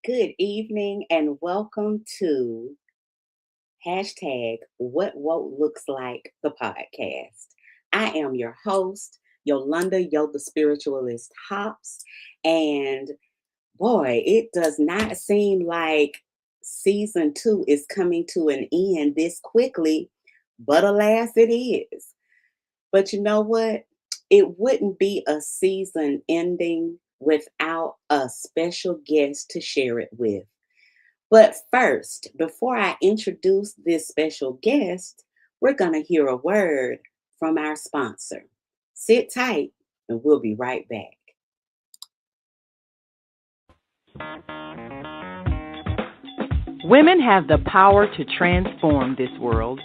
Good evening and welcome to hashtag What Woke Looks Like the podcast. I am your host, Yolanda Yo the Spiritualist Hops, and boy, it does not seem like season two is coming to an end this quickly, but alas, it is. But you know what? It wouldn't be a season ending without a special guest to share it with. But first, before I introduce this special guest, we're going to hear a word from our sponsor. Sit tight and we'll be right back. Women have the power to transform this world.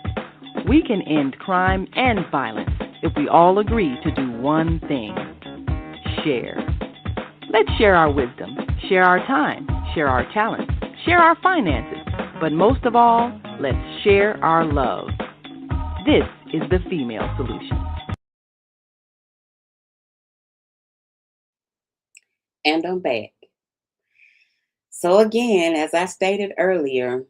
We can end crime and violence if we all agree to do one thing: share. Let's share our wisdom, share our time, share our talents, share our finances, but most of all, let's share our love. This is the female solution. And I'm back. So, again, as I stated earlier,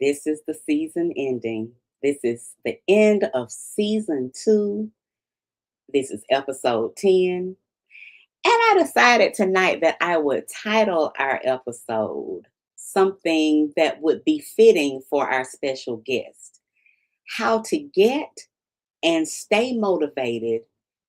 this is the season ending. This is the end of season two. This is episode 10. And I decided tonight that I would title our episode something that would be fitting for our special guest: How to Get and Stay Motivated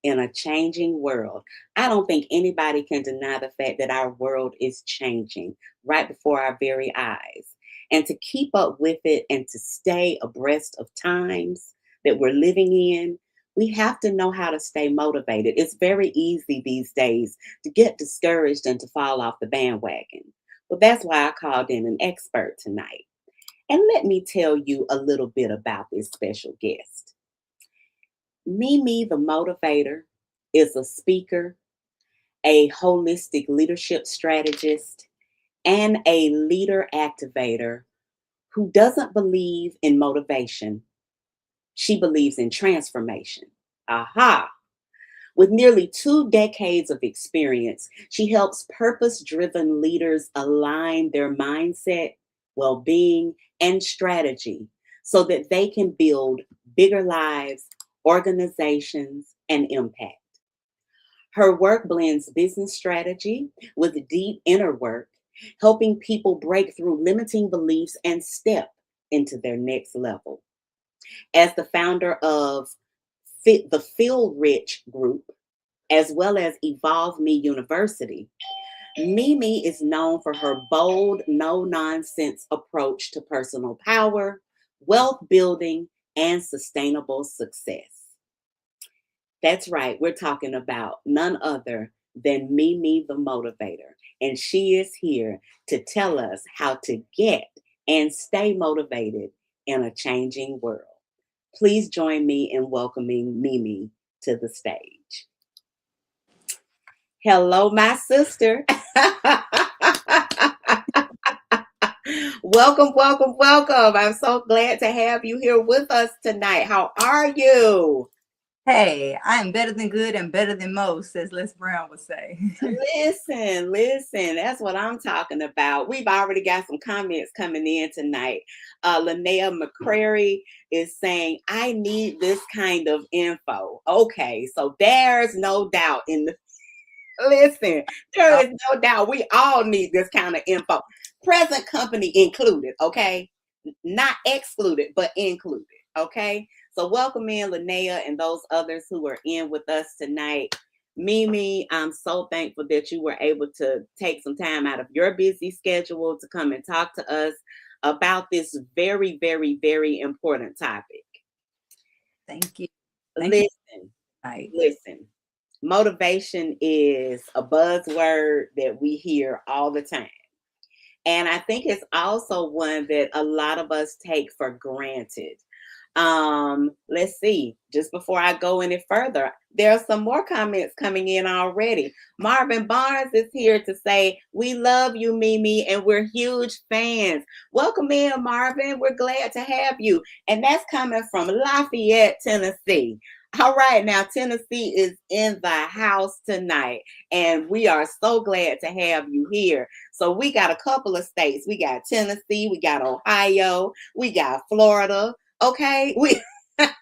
in a Changing World. I don't think anybody can deny the fact that our world is changing right before our very eyes. And to keep up with it and to stay abreast of times that we're living in, we have to know how to stay motivated. It's very easy these days to get discouraged and to fall off the bandwagon. Well, that's why I called in an expert tonight. And let me tell you a little bit about this special guest. Mimi the Motivator is a speaker, a holistic leadership strategist, and a leader activator who doesn't believe in motivation. She believes in transformation. Aha! With nearly 2 decades of experience, she helps purpose driven leaders align their mindset, well being, and strategy so that they can build bigger lives, organizations, and impact. Her work blends business strategy with deep inner work, helping people break through limiting beliefs and step into their next level. As the founder of the Feel Rich Group, as well as Evolve Me University, Mimi is known for her bold, no nonsense approach to personal power, wealth building, and sustainable success. That's right, we're talking about none other than Mimi the Motivator. And she is here to tell us how to get and stay motivated in a changing world. Please join me in welcoming Mimi to the stage. Hello, my sister. Welcome, welcome, welcome. I'm so glad to have you here with us tonight. How are you? Hey, I am better than good and better than most, as Les Brown would say. Listen, that's what I'm talking about. We've already got some comments coming in tonight. Linnea McCrary is saying, I need this kind of info. Okay, so there's no doubt in the listen, there is no doubt we all need this kind of info. Present company included, okay? Not excluded, but included, okay? So welcome in Linnea and those others who are in with us tonight. Mimi, I'm so thankful that you were able to take some time out of your busy schedule to come and talk to us about this very, very, very important topic. Thank you. Listen. Motivation is a buzzword that we hear all the time. And I think it's also one that a lot of us take for granted. Let's see, just before I go any further, there are some more comments coming in already. Marvin Barnes is here to say, we love you, Mimi, and we're huge fans. Welcome in, Marvin. We're glad to have you. And that's coming from Lafayette, Tennessee. All right, now Tennessee is in the house tonight, and we are so glad to have you here. So we got a couple of states. We got Tennessee, we got Ohio, we got Florida. Okay, we and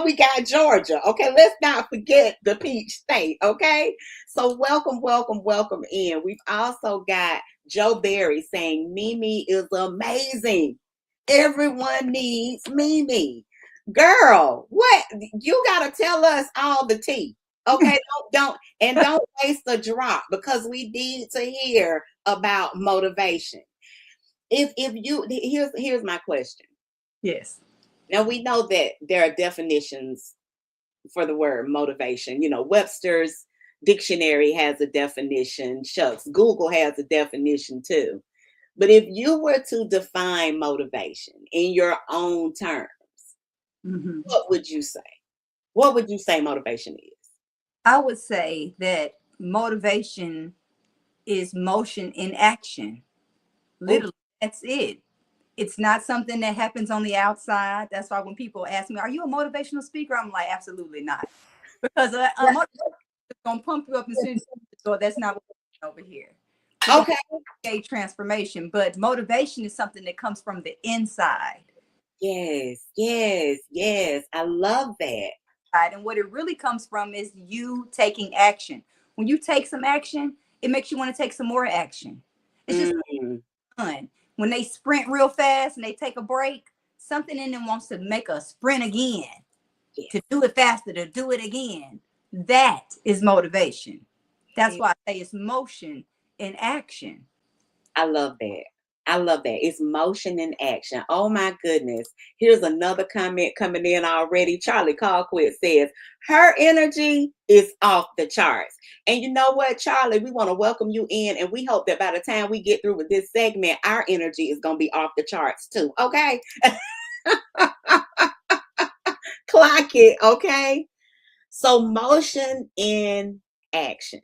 we got Georgia. Okay, let's not forget the Peach State. Okay, so welcome, welcome, welcome in. We've also got Joe Berry saying Mimi is amazing. Everyone needs Mimi. Girl, what you gotta tell us all the tea. Okay, don't waste a drop because we need to hear about motivation. If you here's my question. Yes. Now we know that there are definitions for the word motivation. You know, Webster's dictionary has a definition. Shucks, Google has a definition too. But if you were to define motivation in your own terms, Hmm. what would you say? What would you say motivation is? I would say that motivation is motion in action. Oh, Literally, that's it. It's not something that happens on the outside. That's why when people ask me, "Are you a motivational speaker?" I'm like, absolutely not, because motivation is gonna pump you up and send you to the door. That's not what we're doing over here. We're gonna okay. create transformation, but motivation is something that comes from the inside. Yes, yes, yes. I love that. And what it really comes from is you taking action. When you take some action, it makes you want to take some more action. It's just Mm, fun. When they sprint real fast and they take a break, something in them wants to make a sprint again, to yes. do it faster, to do it again. That is motivation. That's why I say it's motion in action. I love that. I love that. It's motion and action. Oh my goodness. Here's another comment coming in already. Charlie Colquitt says, her energy is off the charts. And you know what, Charlie? We want to welcome you in, and we hope that by the time we get through with this segment, our energy is going to be off the charts too. Okay? Clock it. Okay? So, motion in action.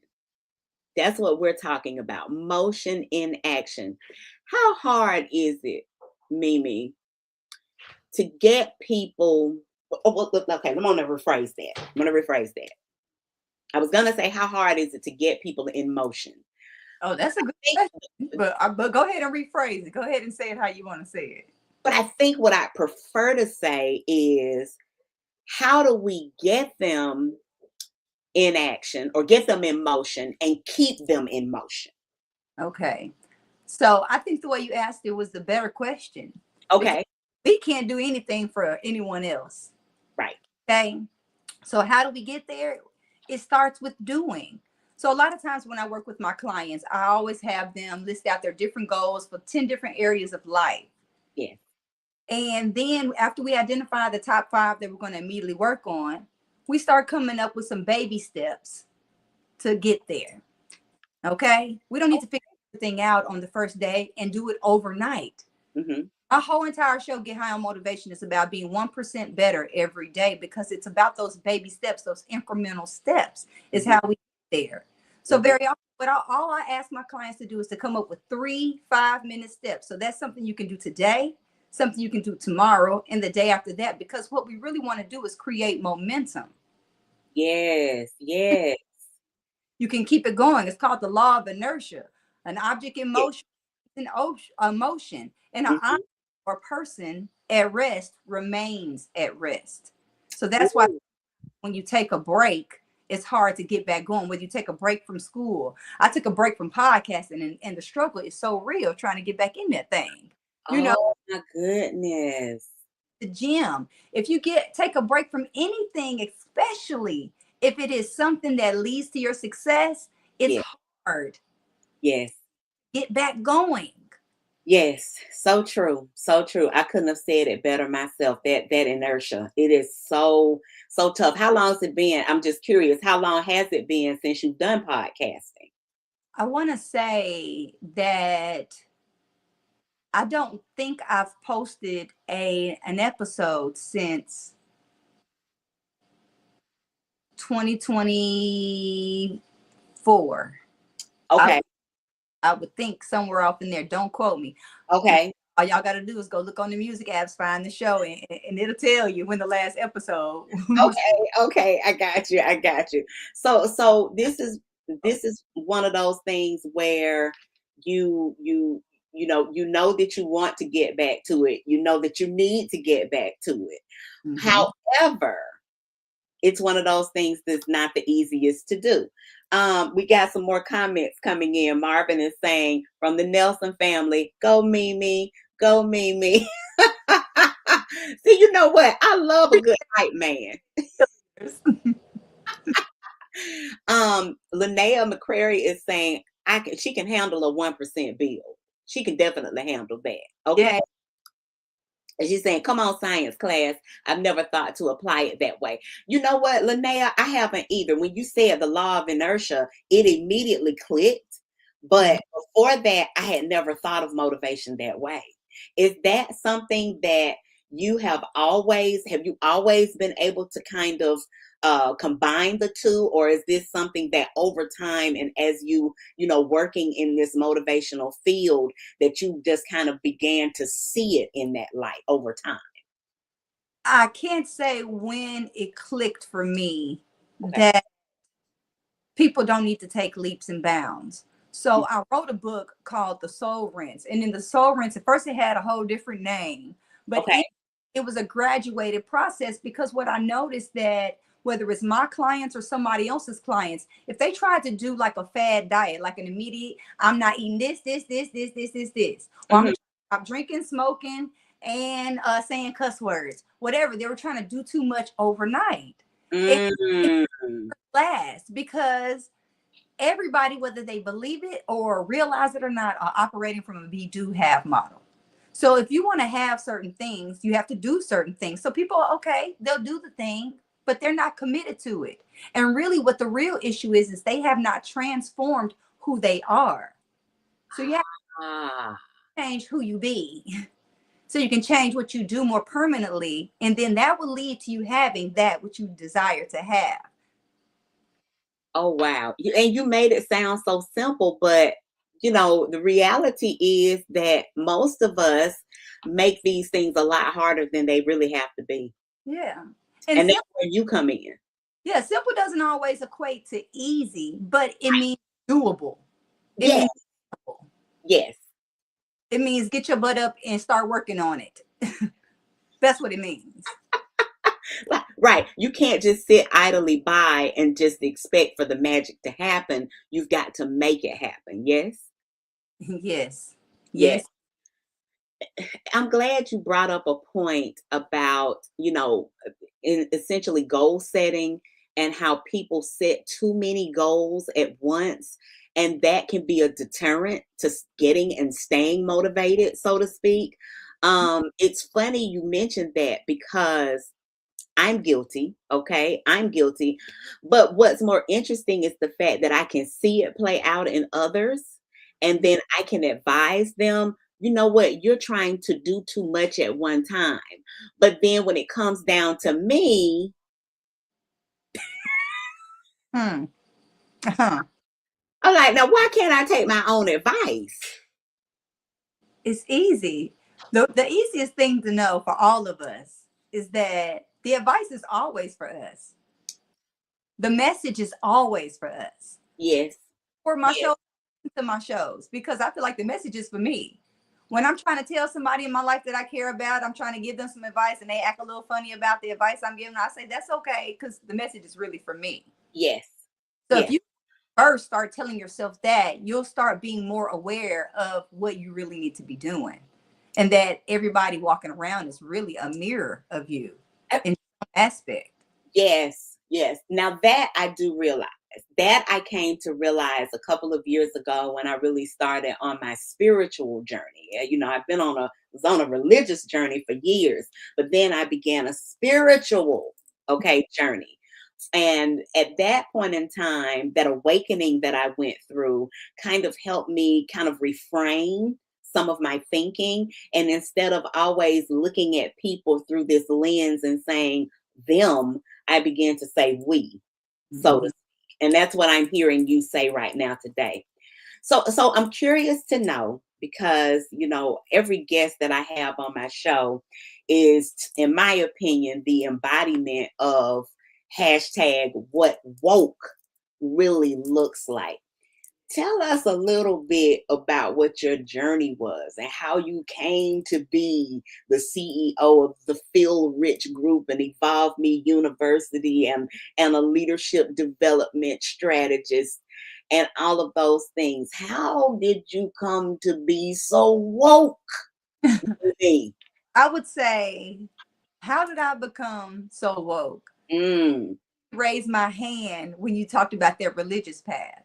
That's what we're talking about. Motion in action. How hard is it, Mimi, to get people? Okay, I'm gonna rephrase that. I was gonna say, how hard is it to get people in motion? Oh, that's a good question. But go ahead and rephrase it. Go ahead and say it how you want to say it. But I think what I prefer to say is, how do we get them in action or get them in motion and keep them in motion? Okay. So I think the way you asked it was the better question, because Okay, we can't do anything for anyone else. right. Okay. So how do we get there? It starts with doing. So a lot of times when I work with my clients, I always have them list out their different goals for 10 different areas of life. Yes. And then after we identify the top 5 that we're going to immediately work on, we start coming up with some baby steps to get there. Okay. We don't need to figure everything out on the first day and do it overnight. Mm-hmm. Our whole entire show, Get High on Motivation, is about being 1% better every day, because it's about those baby steps, those incremental steps is Mm-hmm. how we get there. So Mm-hmm. very often, but all I ask my clients to do is to come up with 3 5-minute steps. So that's something you can do today, something you can do tomorrow, and the day after that, because what we really want to do is create momentum. Yes. Yes. You can keep it going. It's called the law of inertia. An object in Yes. motion is a motion, and an Mm-hmm. object or person at rest remains at rest. So that's why Ooh, when you take a break, it's hard to get back going. When you take a break from school, I took a break from podcasting, and the struggle is so real trying to get back in that thing. You know, oh my goodness. the gym. If you take a break from anything, especially if it is something that leads to your success, it's Yes. hard. Yes. Get back going. Yes. So true. So true. I couldn't have said it better myself. That inertia. It is so tough. How long has it been? I'm just curious. How long has it been since you've done podcasting? I want to say that I don't think I've posted an episode since 2024. I, Okay. I would think somewhere off in there. Don't quote me. Okay. all y'all got to do is go look on the music apps, find the show, and it'll tell you when the last episode was. Okay, I got you. I got you. So this is one of those things where you know that you want to get back to it. You know that you need to get back to it. Mhm. However, it's one of those things that's not the easiest to do. We got some more comments coming in. Marvin is saying from the Nelson family, go Mimi, go Mimi. See, you know what? I love a good hype man. Linnea McCrary is saying she can handle a 1% bill. She can definitely handle that. Okay. Yeah. And she's saying, come on, science class. I've never thought to apply it that way. You know what, Linnea? I haven't either. When you said the law of inertia, it immediately clicked. But before that, I had never thought of motivation that way. Is that something that have you always been able to kind of combine the two, or is this something that over time and as working in this motivational field that you just kind of began to see it in that light over time? I can't say when it clicked for me Okay. that people don't need to take leaps and bounds. So I wrote a book called The Soul Rinse. And in The Soul Rinse, at first it had a whole different name, but Okay. it was a graduated process, because what I noticed that whether it's my clients or somebody else's clients, if they tried to do like a fad diet, like an immediate, I'm not eating this, or I'm Mhm. stop drinking, smoking, and saying cuss words, whatever. They were trying to do too much overnight. It Mm. last, because everybody, whether they believe it or realize it or not, are operating from a be do have model. So if you want to have certain things, you have to do certain things. So people, okay, they'll do the thing, but they're not committed to it. And really what the real issue is they have not transformed who they are. So you have Ah. to change who you be so you can change what you do more permanently. And then that will lead to you having that which you desire to have. Oh, wow. And you made it sound so simple, but the reality is that most of us make these things a lot harder than they really have to be. Yeah. And And that's where you come in. yeah, simple doesn't always equate to easy, but it means doable. It Yes, means doable. yes. It means get your butt up and start working on it. That's what it means. Right. You can't just sit idly by and just expect for the magic to happen. You've got to make it happen. Yes? Yes. Yes. Yes. I'm glad you brought up a point about, essentially goal setting and how people set too many goals at once. And that can be a deterrent to getting and staying motivated, so to speak. It's funny you mentioned that because I'm guilty. Okay. I'm guilty. But what's more interesting is the fact that I can see it play out in others. And then I can advise them, you know what, you're trying to do too much at one time. But then when it comes down to me, Hmm. Uh-huh. I'm like, now why can't I take my own advice? It's easy. The easiest thing to know for all of us is that the advice is always for us. The message is always for us. Yes. For my Yes. show, to my shows, because I feel like the message is for me. When I'm trying to tell somebody in my life that I care about, I'm trying to give them some advice and they act a little funny about the advice I'm giving, I say that's okay, because the message is really for me. Yes. So Yes. if you first start telling yourself that, you'll start being more aware of what you really need to be doing. And that everybody walking around is really a mirror of you in some aspect. Yes, yes. Now that I do realize, that I came to realize a couple of years ago when I really started on my spiritual journey. I've been was on a religious journey for years, but then I began a spiritual, journey. And at that point in time, that awakening that I went through kind of helped me kind of reframe some of my thinking. And instead of always looking at people through this lens and saying them, I began to say we, so to Mhm. speak. And that's what I'm hearing you say right now today. So I'm curious to know, because, every guest that I have on my show is, in my opinion, the embodiment of hashtag what woke really looks like. Tell us a little bit about what your journey was and how you came to be the CEO of the Feel Rich Group and Evolve Me University, and a leadership development strategist and all of those things. How did you come to be so woke? Me? I would say, how did I become so woke? Mm, Raise my hand when you talked about their religious path.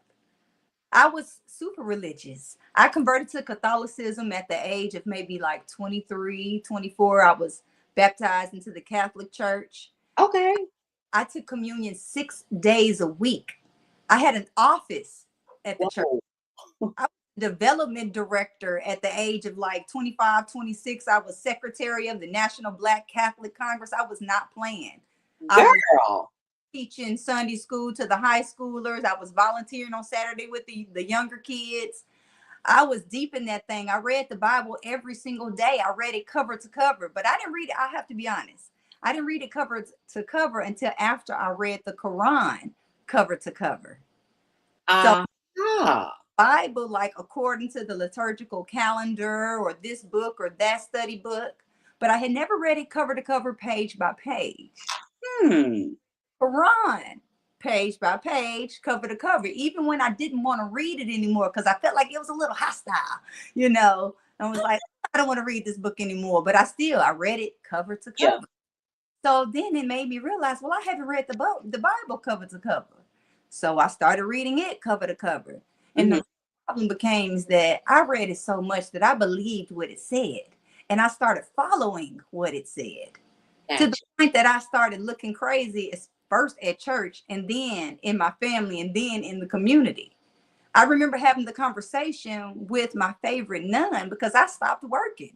I was super religious. I converted to Catholicism at the age of maybe like 23, 24. I was baptized into the Catholic Church. okay. I took communion 6 days a week. I had an office at the church. Whoa. I was development director at the age of like 25, 26. I was secretary of the National Black Catholic Congress. I was not playing. I was Girl. teaching Sunday school to the high schoolers. I was volunteering on Saturday with the younger kids. I was deep in that thing. I read the Bible every single day. I read it cover to cover, but I didn't read it. I have to be honest. I didn't read it cover to cover until after I read the Quran cover to cover. So Ah. Bible, like according to the liturgical calendar or this book or that study book, but I had never read it cover to cover, page by page. Hmm. Quran, page by page, cover to cover, even when I didn't want to read it anymore because I felt like it was a little hostile. I was like, I don't want to read this book anymore, but I read it cover to Yeah. cover. So then it made me realize, well, I haven't read the Bible cover to cover. So I started reading it cover to cover. And Mhm. the problem became that I read it so much that I believed what it said. And I started following what it said to the Gotcha. point that I started looking crazy, first at church and then in my family and then in the community. I remember having the conversation with my favorite nun because I stopped working,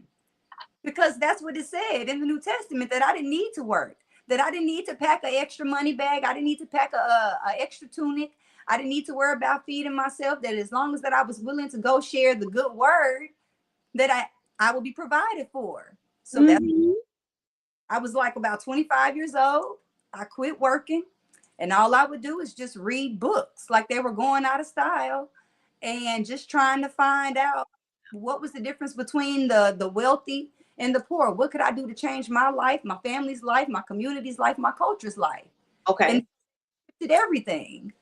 because that's what it said in the New Testament, that I didn't need to work, that I didn't need to pack an extra money bag. I didn't need to pack a extra tunic. I didn't need to worry about feeding myself, that as long as that I was willing to go share the good word, that I would be provided for. So that Mhm. I was like about 25 years old. I quit working and all I would do is just read books like they were going out of style, and just trying to find out what was the difference between the wealthy and the poor. What could I do to change my life, my family's life, my community's life, my culture's life? And Okay. did everything.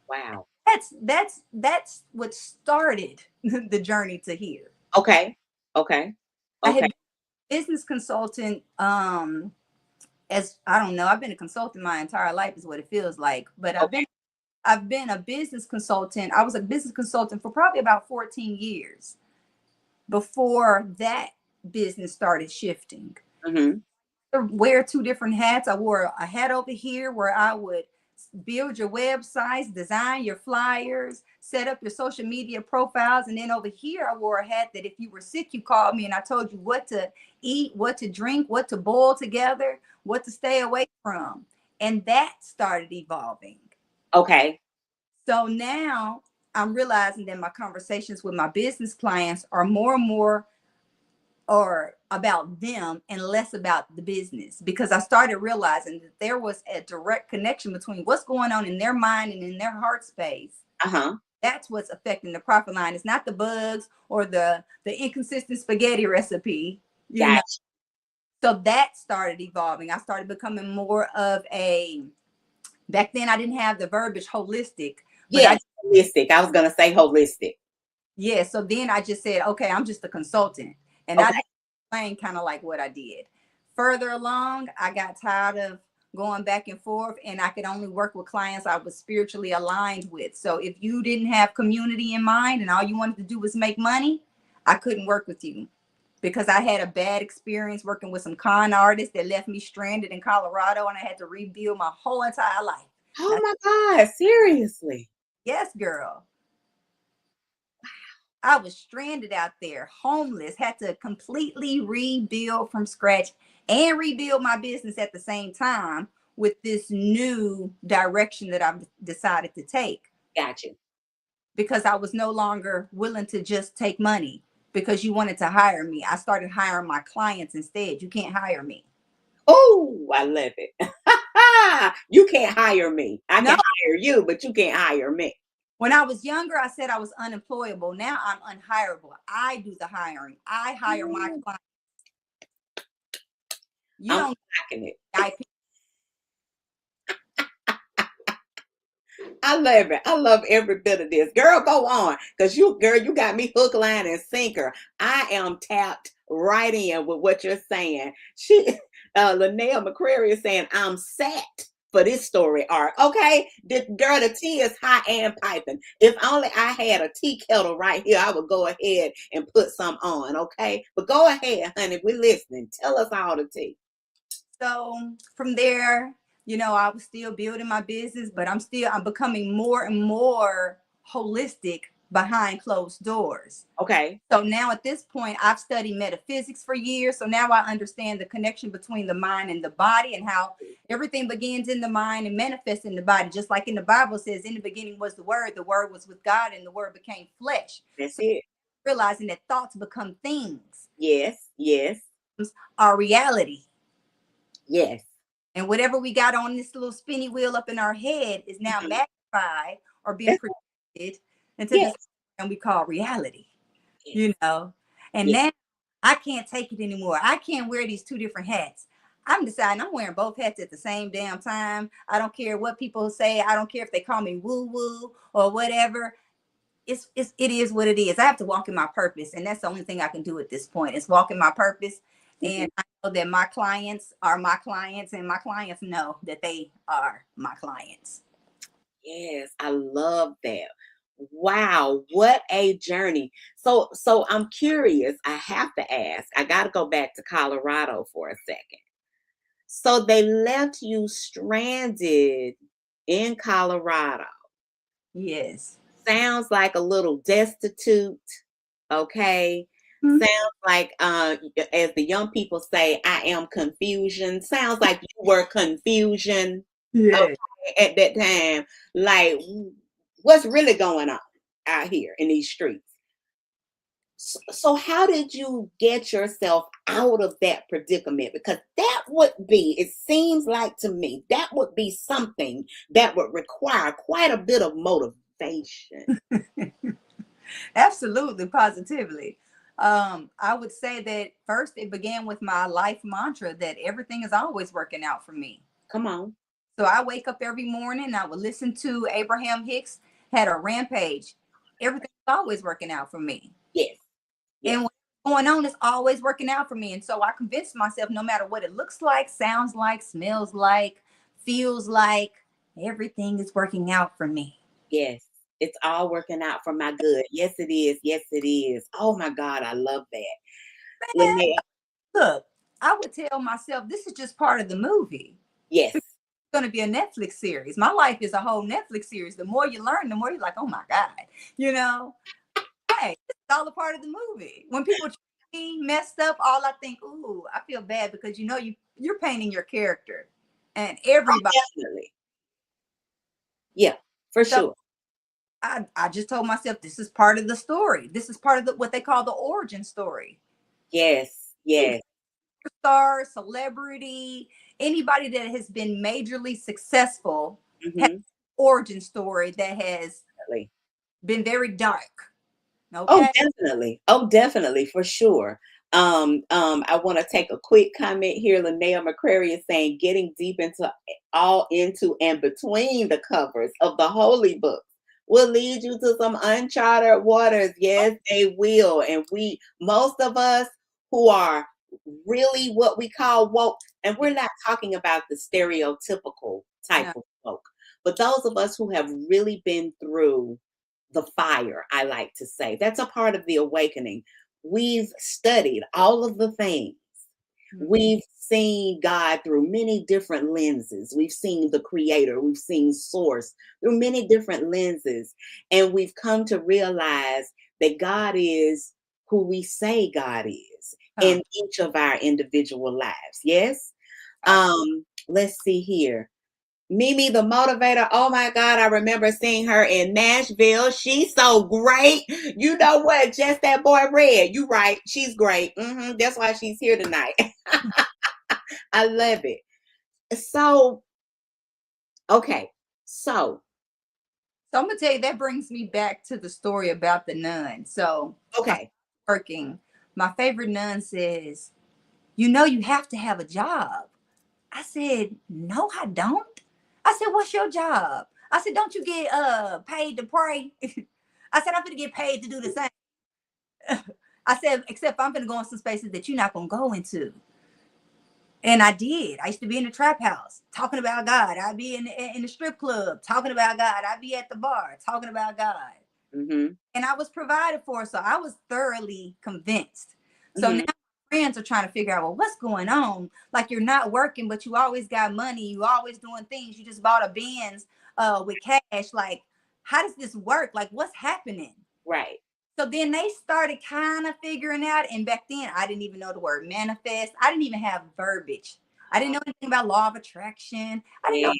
Wow. That's what started the journey to here. Okay. Okay. I had Okay. been a business consultant, as I don't know, I've been a consultant my entire life is what it feels like, but Okay. I've been a business consultant. I was a business consultant for probably about 14 years before that business started shifting. Mhm. I wear two different hats. I wore a hat over here where I would build your websites, design your flyers, set up your social media profiles. And then over here, I wore a hat that if you were sick, you called me and I told you what to eat, what to drink, what to boil together, what to stay away from. And that started evolving. Okay. So now I'm realizing that my conversations with my business clients are more and more or about them and less about the business, because I started realizing that there was a direct connection between what's going on in their mind and in their heart space. Uh-huh. That's what's affecting the profit line. It's not the bugs or the inconsistent spaghetti recipe, you know. Gotcha. So that started evolving. I started becoming more of a, back then I didn't have the verbiage holistic, but I, Yes, holistic. I was gonna say holistic. yeah, so then I just said, okay, I'm just a consultant. And I Okay. just explained kind of like what I did. Further along, I got tired of going back and forth, and I could only work with clients I was spiritually aligned with. So if you didn't have community in mind and all you wanted to do was make money, I couldn't work with you, because I had a bad experience working with some con artists that left me stranded in Colorado and I had to rebuild my whole entire life. Oh Now, my God, seriously. yes, girl. I was stranded out there, homeless, had to completely rebuild from scratch and rebuild my business at the same time with this new direction that I've decided to take. Got you. because I was no longer willing to just take money because you wanted to hire me. I started hiring my clients instead. You can't hire me. Oh, I love it. You can't hire me. I No, can hire you, but you can't hire me. when I was younger, I said I was unemployable. Now I'm unhireable. I do the hiring. I hire my Mm, clients. You I'm don't liking it. IP. I love it. I love every bit of this. Girl, go on. Because you got me hook, line, and sinker. I am tapped right in with what you're saying. Linnea McCrary is saying, I'm set for this story arc. Okay? Girl, the tea is hot and piping. If only I had a tea kettle right here, I would go ahead and put some on. Okay? But go ahead, honey. We're listening. Tell us all the tea. So from there, I was still building my business, but I'm becoming more and more holistic behind closed doors. Okay. So now at this point, I've studied metaphysics for years. So now I understand the connection between the mind and the body and how everything begins in the mind and manifests in the body. Just like in the Bible says, in the beginning was the word was with God, and the word became flesh. That's So it. realizing that thoughts become things, Yes. Yes. are reality. Yes. And whatever we got on this little spinny wheel up in our head is now Mhm. magnified or being That's projected into this yes. and we call reality, Yes. you know. And Yes. now I can't take it anymore. I can't wear these two different hats. I'm deciding I'm wearing both hats at the same damn time. I don't care what people say. I don't care if they call me woo woo or whatever. It is what it is. I have to walk in my purpose, and that's the only thing I can do at this point is walk in my purpose. Mhm. And I know that my clients are my clients, and my clients know that they are my clients. Yes, I love that. Wow, what a journey. So I'm curious. I have to ask. I got to go back to Colorado for a second. So they left you stranded in Colorado. Yes. Sounds like a little destitute, okay? Hmm. Sounds like as the young people say, I am confusion. Sounds like you were confusion. Yeah. At that time, like what's really going on out here in these streets. So how did you get yourself out of that predicament? Because that would be, it seems like to me, that would be something that would require quite a bit of motivation. Absolutely, positively. I would say that first it began with my life mantra that everything is always working out for me. Come on. So I wake up every morning, I would listen to Abraham Hicks had a rampage. Everything's always working out for me. Yes. And Yes. what's going on is always working out for me. And so I convinced myself no matter what it looks like, sounds like, smells like, feels like, everything is working out for me. Yes. It's all working out for my good. Yes, it is. Yes, it is. Oh my God, I love that. Man, Lynette, look, I would tell myself this is just part of the movie. yes. It's going to be a Netflix series. My life is a whole Netflix series. The more you learn, the more you're like, oh my God, you know, hey, it's all a part of the movie. When people treat me messed up, all I think, ooh, I feel bad because you're painting your character and Oh, everybody. definitely. Yeah, for So sure. I just told myself this is part of the story. This is part of what they call the origin story. Yes. Yes. Star, celebrity, anybody that has been majorly successful has Mm-hmm. an origin story that has Definitely. been very dark. Oh, Okay. definitely. Oh, definitely, for sure. I want to take a quick comment here. Linnea McCrary is saying getting deep into all into and between the covers of the holy books will lead you to some uncharted waters. Yes, they will. And most of us who are really what we call woke, and we're not talking about the stereotypical type No. of woke, but those of us who have really been through the fire, I like to say. That's a part of the awakening. We've studied all of the things. Mhm. We've seen God through many different lenses. We've seen the creator, we've seen source through many different lenses. And we've come to realize that God is who we say God is Huh. in each of our individual lives. Yes? Absolutely. Let's see here. Mimi the Motivator. Oh my God, I remember seeing her in Nashville. She's so great. You know what? Just that boy Red. You right. She's great. That's why she's here tonight. I love it. So, okay. So, So I'm gonna tell you that brings me back to the story about the nun. So okay. working, my favorite nun says, "You know, you have to have a job." I said, "No, I don't." I said, "What's your job?" I said, "Don't you get paid to pray?" I said, "I'm gonna get paid to do the same." I said, "Except I'm gonna go in some spaces that you're not gonna go into." And I did. I used to be in the trap house talking about God. I'd be in the strip club talking about God. I'd be at the bar talking about God. Mm-hmm. And I was provided for, so I was thoroughly convinced. So now Mm-hmm. friends are trying to figure out, well, what's going on? Like, you're not working, but you always got money. You always doing things. You just bought a Benz with cash. Like, how does this work? Like, what's happening? Right. So then they started kind of figuring out. And back then, I didn't even know the word manifest. I didn't even have verbiage. I didn't know anything about law of attraction. I didn't Yeah. know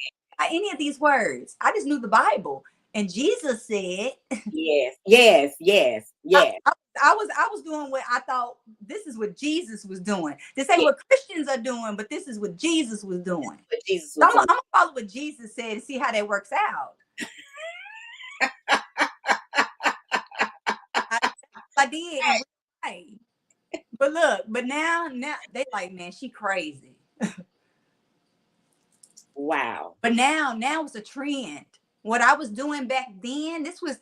any of these words. I just knew the Bible. And Jesus said, Yes. Yes. Yes. I, Yes. I was doing what I thought this is what Jesus was doing. This ain't Yes. what Christians are doing, but this is what Jesus was doing. But Jesus So was doing. I'm gonna follow what Jesus said and see how that works out. I, I did, and right. But look, but now they like, man, she crazy. Wow. But now it's a trend. What I was doing back then, this was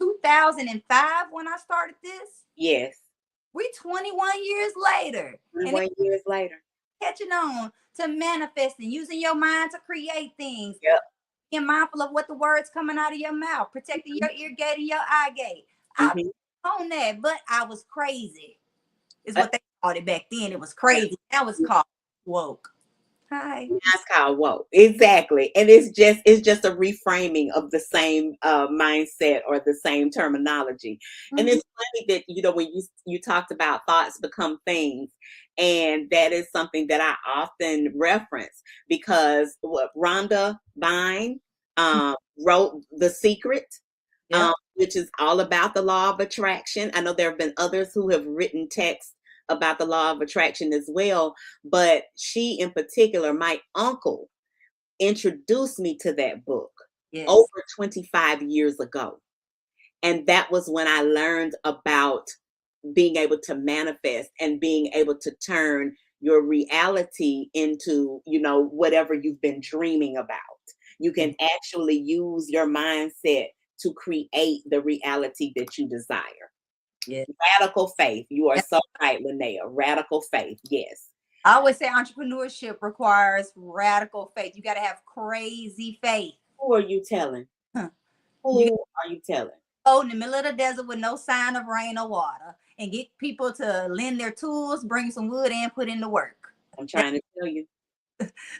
2005 when I started this. Yes. We 21 years later, and 21 years later. catching on to manifesting, using your mind to create things, Yep. being mindful of what the words coming out of your mouth, protecting your ear gate and your eye gate. I was Mm-hmm. on that, but I was crazy, is Uh, what they called it back then. It was crazy. Now it's called woke. Hi. That's called woke. Exactly. And it's just a reframing of the same mindset or the same terminology. And Mhm. it's funny that when you talked about thoughts become things, and that is something that I often reference because what Rhonda Byrne wrote The Secret, Yep. which is all about the law of attraction. I know there have been others who have written texts about the law of attraction as well, but she in particular, my uncle, introduced me to that book over Yes. 25 years ago. And that was when I learned about being able to manifest and being able to turn your reality into, whatever you've been dreaming about. You can actually use your mindset to create the reality that you desire. Yes. Radical faith. You are so right, Linnea. Radical faith. Yes. I always say entrepreneurship requires radical faith. You got to have crazy faith. Who are you telling? Huh. You Who are you telling? go in the middle of the desert with no sign of rain or water and get people to lend their tools, bring some wood, and put in the work. I'm trying to tell you.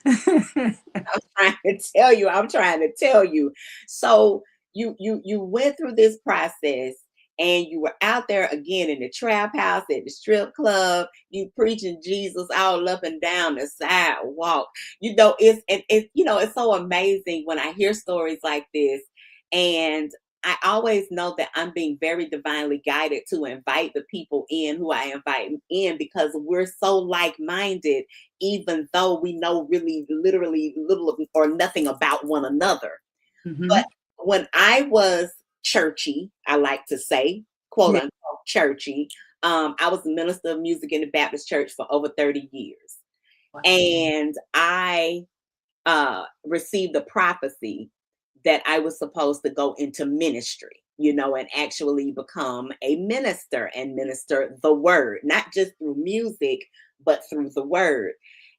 That's I'm trying to tell you. I'm trying to tell you. So you went through this process and you were out there again in the trap house, at the strip club, you preaching Jesus all up and down the sidewalk. It's so amazing when I hear stories like this. And I always know that I'm being very divinely guided to invite the people in who I invite in because we're so like-minded, even though we know really literally little or nothing about one another. mm-hmm. But when I was churchy, I like to say, quote Yeah. unquote churchy, I was a minister of music in the Baptist church for over 30 years. Wow. And I received a prophecy that I was supposed to go into ministry, and actually become a minister and minister the word, not just through music, but through the word.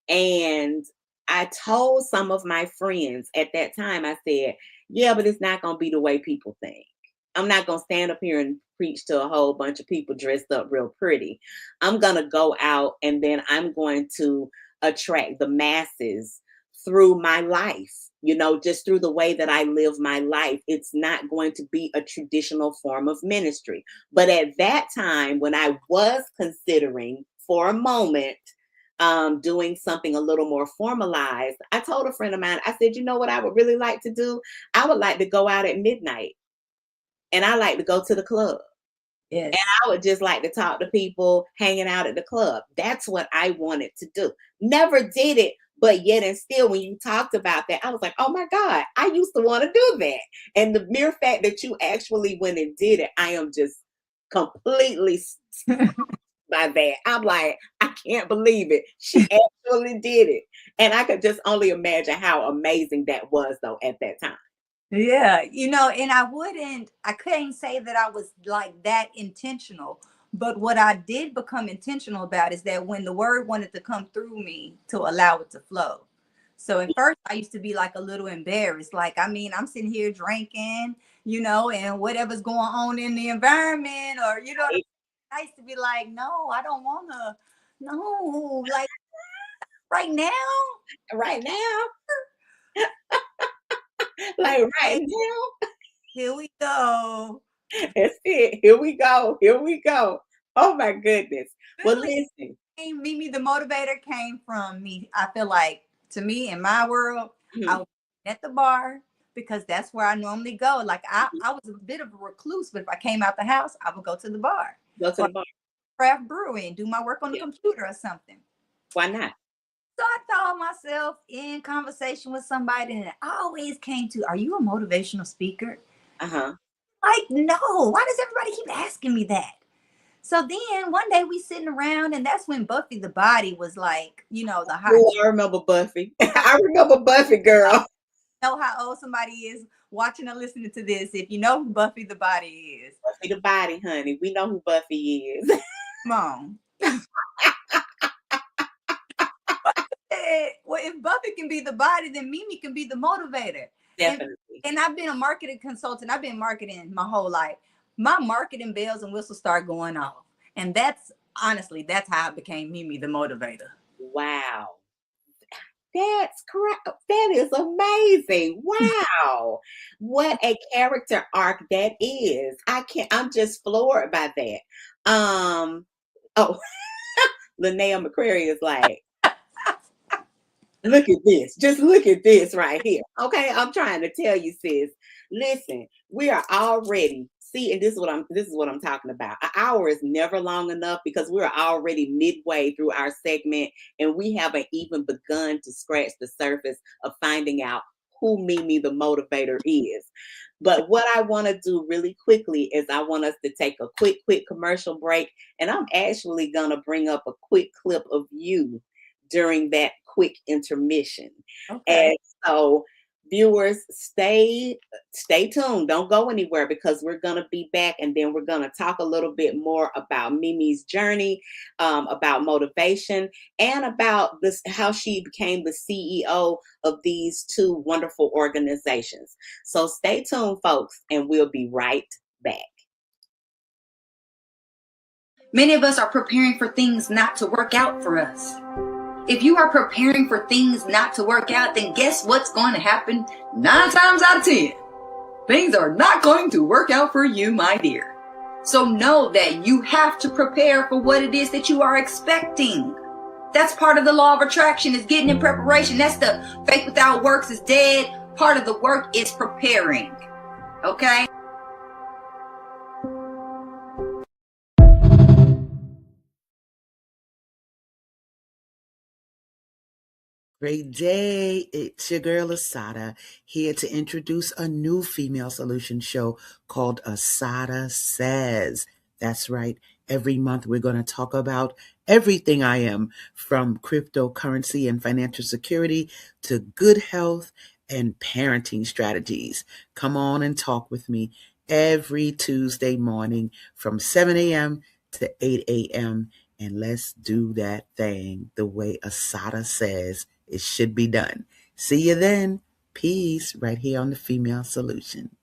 And I told some of my friends at that time, I said, yeah, but it's not going to be the way people think. I'm not going to stand up here and preach to a whole bunch of people dressed up real pretty. I'm going to go out and then I'm going to attract the masses through my life, just through the way that I live my life. It's not going to be a traditional form of ministry. But at that time, when I was considering for a moment doing something a little more formalized, I told a friend of mine, I said, you know what I would really like to do? I would like to go out at midnight and I like to go to the club. Yes. I would just like to talk to people hanging out at the club. That's what I wanted to do. Never did it, but yet and still, when you talked about that, I was like, oh my God, I used to want to do that. And the mere fact that you actually went and did it, I am just completely by that. I'm like, I can't believe it. She actually did it. And I could just only imagine how amazing that was, though, at that time. Yeah, and I couldn't say that I was like that intentional, but what I did become intentional about is that when the word wanted to come through me to allow it to flow. So at first I used to be like a little embarrassed. Like, I mean, I'm sitting here drinking, and whatever's going on in the environment or, Right, I used to be like, no, I don't want to, no, like right now. right now, like right now, Here we go. that's it. Here we go. Here we go. Oh my goodness. Well, Really? listen. Mimi the Motivator came from me. I feel like, to me, in my world, I Mhm, was at the bar because that's where I normally go. Like, I was a bit of a recluse, but if I came out the house, I would go to the bar go to or the bar. craft brewing, do my work on the Yeah. computer or something. Why not? So I found myself in conversation with somebody, and I always came to, are you a motivational speaker? Uh-huh. Like, no. Why does everybody keep asking me that? So then one day we sitting around, and that's when Buffy the Body was like, the hot. Oh, I remember Buffy. I remember Buffy, girl. Know how old somebody is watching or listening to this if you know who Buffy the Body is. Buffy the Body, honey. We know who Buffy is. Come on. Well, if Buffy can be the body, then Mimi can be the motivator. And Definitely. and I've been a marketing consultant. I've been marketing my whole life. My marketing bells and whistles start going off. And that's how I became Mimi the motivator. Wow. That's correct. That is amazing. Wow. What a character arc that is. I'm just floored by that. Oh, Linnea McCrary is like, look at this. Just look at this right here. Okay, I'm trying to tell you, sis. Listen, we are already see, and this is what I'm talking about. An hour is never long enough because we're already midway through our segment, and we haven't even begun to scratch the surface of finding out who Mimi the Motivator is. But what I want to do really quickly is I want us to take a quick commercial break, and I'm actually gonna bring up a quick clip of you during that quick intermission. Okay. And so viewers, stay tuned. Don't go anywhere because we're going to be back and then we're going to talk a little bit more about Mimi's journey, about motivation, and about this how she became the CEO of these two wonderful organizations. So stay tuned, folks, and we'll be right back. Many of us are preparing for things not to work out for us. If you are preparing for things not to work out, then guess what's going to happen 9 times out of 10? Things are not going to work out for you, my dear. So know that you have to prepare for what it is that you are expecting. That's part of the law of attraction, is getting in preparation. That's the faith without works is dead. Part of the work is preparing. Okay? Great day. It's your girl Asada here to introduce a new female solution show called Asada Says. That's right. Every month we're going to talk about everything I am, from cryptocurrency and financial security to good health and parenting strategies. Come on and talk with me every Tuesday morning from 7 a.m. to 8 a.m. And let's do that thing the way Asada says it should be done. See you then. Peace, right here on the Female Solution.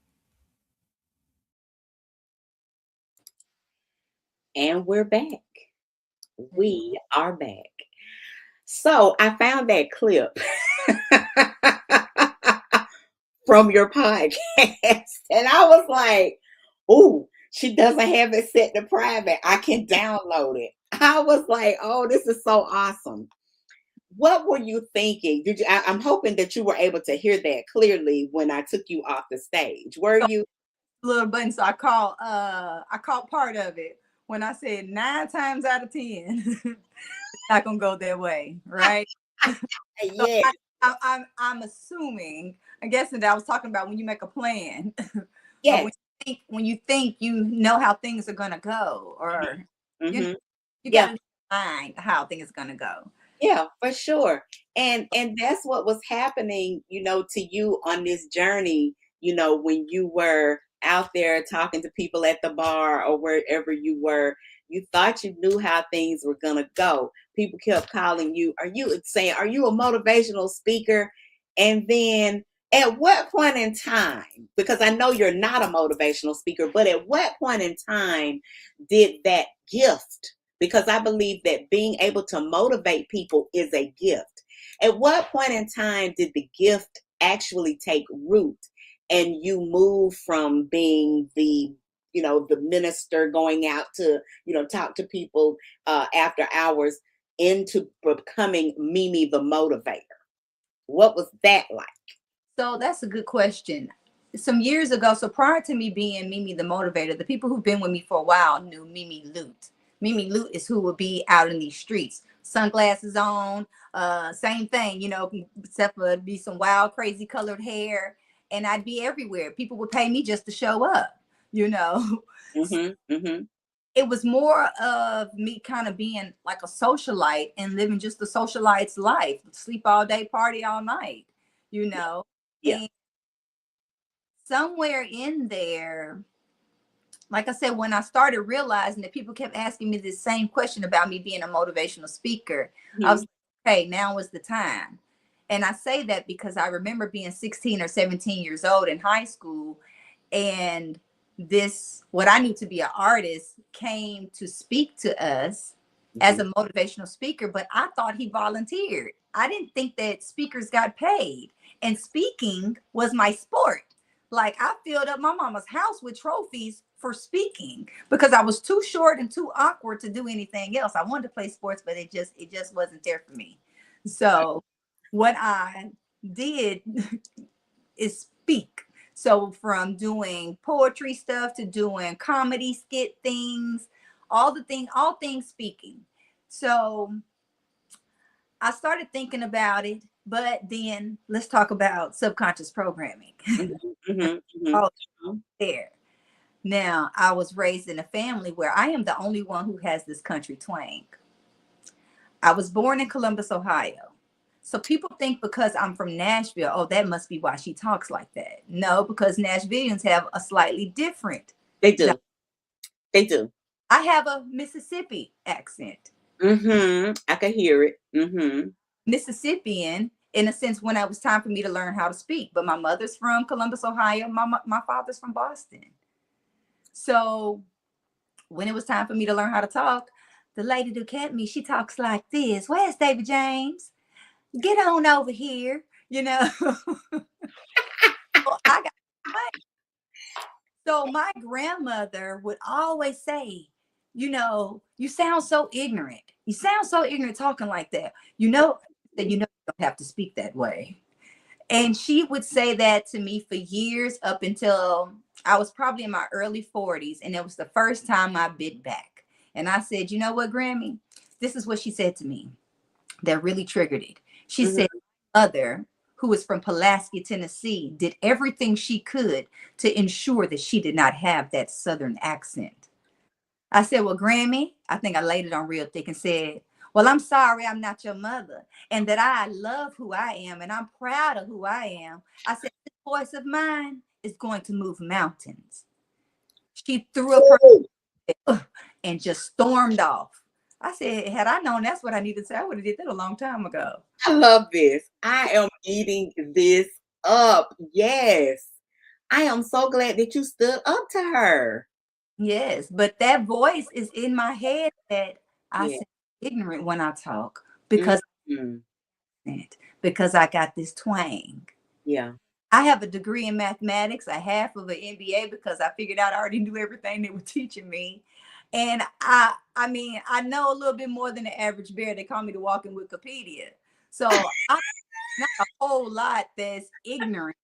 And we're back. We are back. So I found that clip from your podcast, and I was like, "Ooh, she doesn't have it set to private. I can download it." I was like, "Oh, this is so awesome." what were you thinking? Did you? I'm hoping that you were able to hear that clearly when I took you off the stage. Were you? Little button. So I caught part of it when I said 9 times out of 10, it's not gonna go their way, right? So Yes, I'm assuming, I'm guessing that I was talking about when you make a plan, or yes. when you think you know how things are gonna go, or you know, Hmm. you Yeah. gotta find how things are gonna go. Yeah, for sure. And that's what was happening, to you on this journey, when you were out there talking to people at the bar or wherever you were, you thought you knew how things were gonna go. People kept calling you, are you a motivational speaker? And then at what point in time, because I know you're not a motivational speaker, but at what point in time did that gift, because I believe that being able to motivate people is a gift. At what point in time did the gift actually take root and you move from being the minister going out to, talk to people after hours into becoming Mimi the Motivator? What was that like? So that's a good question. Some years ago, so prior to me being Mimi the Motivator, the people who've been with me for a while knew Mimi Loot. Mimi Loot is who would be out in these streets, sunglasses on, same thing, except for it'd be some wild, crazy colored hair, and I'd be everywhere. People would pay me just to show up, you know. Mhm. Mhm. It was more of me kind of being like a socialite and living just the socialite's life, sleep all day, party all night, you know. Yeah. Somewhere in there, like I said, when I started realizing that people kept asking me the same question about me being a motivational speaker, I was Mhm. like, hey, now is the time. And I say that because I remember being 16 or 17 years old in high school, and this, what I knew to be an artist, came to speak to us as Mhm. a motivational speaker, but I thought he volunteered. I didn't think that speakers got paid, and speaking was my sport. Like, I filled up my mama's house with trophies for speaking because I was too short and too awkward to do anything else. I wanted to play sports, but it just wasn't there for me. So what I did is speak. So from doing poetry stuff to doing comedy skit things, all things speaking. So I started thinking about it, but then let's talk about subconscious programming. Mhm. Mhm. Mhm. Oh, there. Now, I was raised in a family where I am the only one who has this country twang. I was born in Columbus, Ohio. So people think because I'm from Nashville, oh, that must be why she talks like that. No, because Nashvillians have a slightly different. They do. They do. I have a Mississippi accent. Mhm. I can hear it. Mhm. Mississippian, in a sense, when it was time for me to learn how to speak. But my mother's from Columbus, Ohio. My father's from Boston. So when it was time for me to learn how to talk, the lady who kept me, she talks like this. Where's David James? Get on over here, you know. So I got so my grandmother would always say, you sound so ignorant. You sound so ignorant talking like that. That you don't have to speak that way. And she would say that to me for years up until I was probably in my early 40s. And it was the first time I bit back. And I said, you know what, Grammy? This is what she said to me that really triggered it. She Mhm. said, mother, who is from Pulaski, Tennessee, did everything she could to ensure that she did not have that Southern accent. I said, well, Grammy, I think I laid it on real thick and said, well, I'm sorry I'm not your mother and that I love who I am and I'm proud of who I am. I said, this voice of mine is going to move mountains. She threw up her Ooh, and just stormed off. I said, had I known that's what I needed to say, I would have did that a long time ago. I love this. I am eating this up. Yes. I am so glad that you stood up to her. Yes, but that voice is in my head that I Yeah. sound ignorant when I talk because Mhm. because I got this twang. Yeah. I have a degree in mathematics, a half of an MBA because I figured out I already knew everything they were teaching me. And I mean, I know a little bit more than the average bear. They call me the walking Wikipedia. So I not a whole lot that's ignorant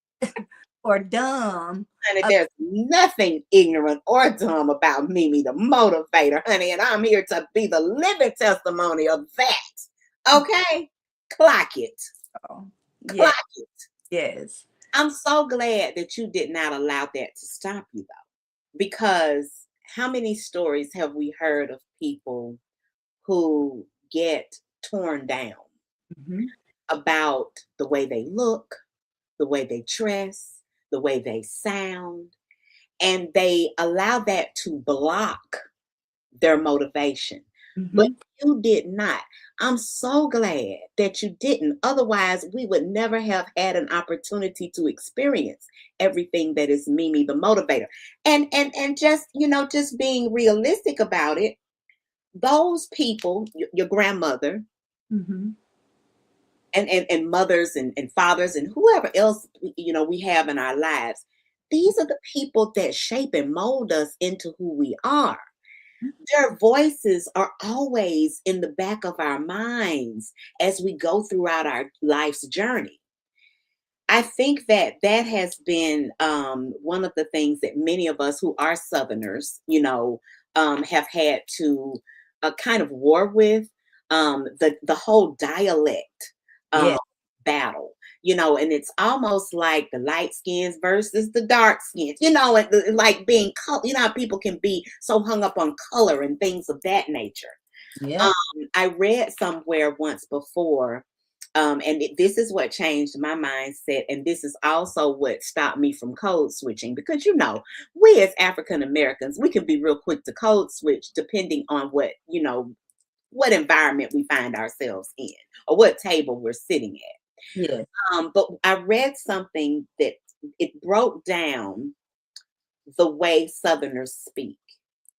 or dumb. Honey, there's nothing ignorant or dumb about Mimi the Motivator, honey, and I'm here to be the living testimony of that. Okay? Clock it. Oh, Clock it. yes. I'm so glad that you did not allow that to stop you, though, because how many stories have we heard of people who get torn down Mm-hmm. about the way they look, the way they dress, the way they sound, and they allow that to block their motivation. But Mm-hmm. you did not. I'm so glad that you didn't. Otherwise, we would never have had an opportunity to experience everything that is Mimi the Motivator. And just, just being realistic about it, those people, your grandmother, Mm-hmm. and mothers and fathers and whoever else we have in our lives, these are the people that shape and mold us into who we are. Their voices are always in the back of our minds as we go throughout our life's journey. I think that that has been one of the things that many of us who are Southerners, have had to kind of war with, the whole dialect um, Yeah. battle. And it's almost like the light skins versus the dark skins, and like being color. You know how people can be so hung up on color and things of that nature. Yeah. I read somewhere once before, and this is what changed my mindset, and this is also what stopped me from code switching, because we as African Americans, we can be real quick to code switch depending on what environment we find ourselves in or what table we're sitting at. Yeah. But I read something that it broke down the way Southerners speak.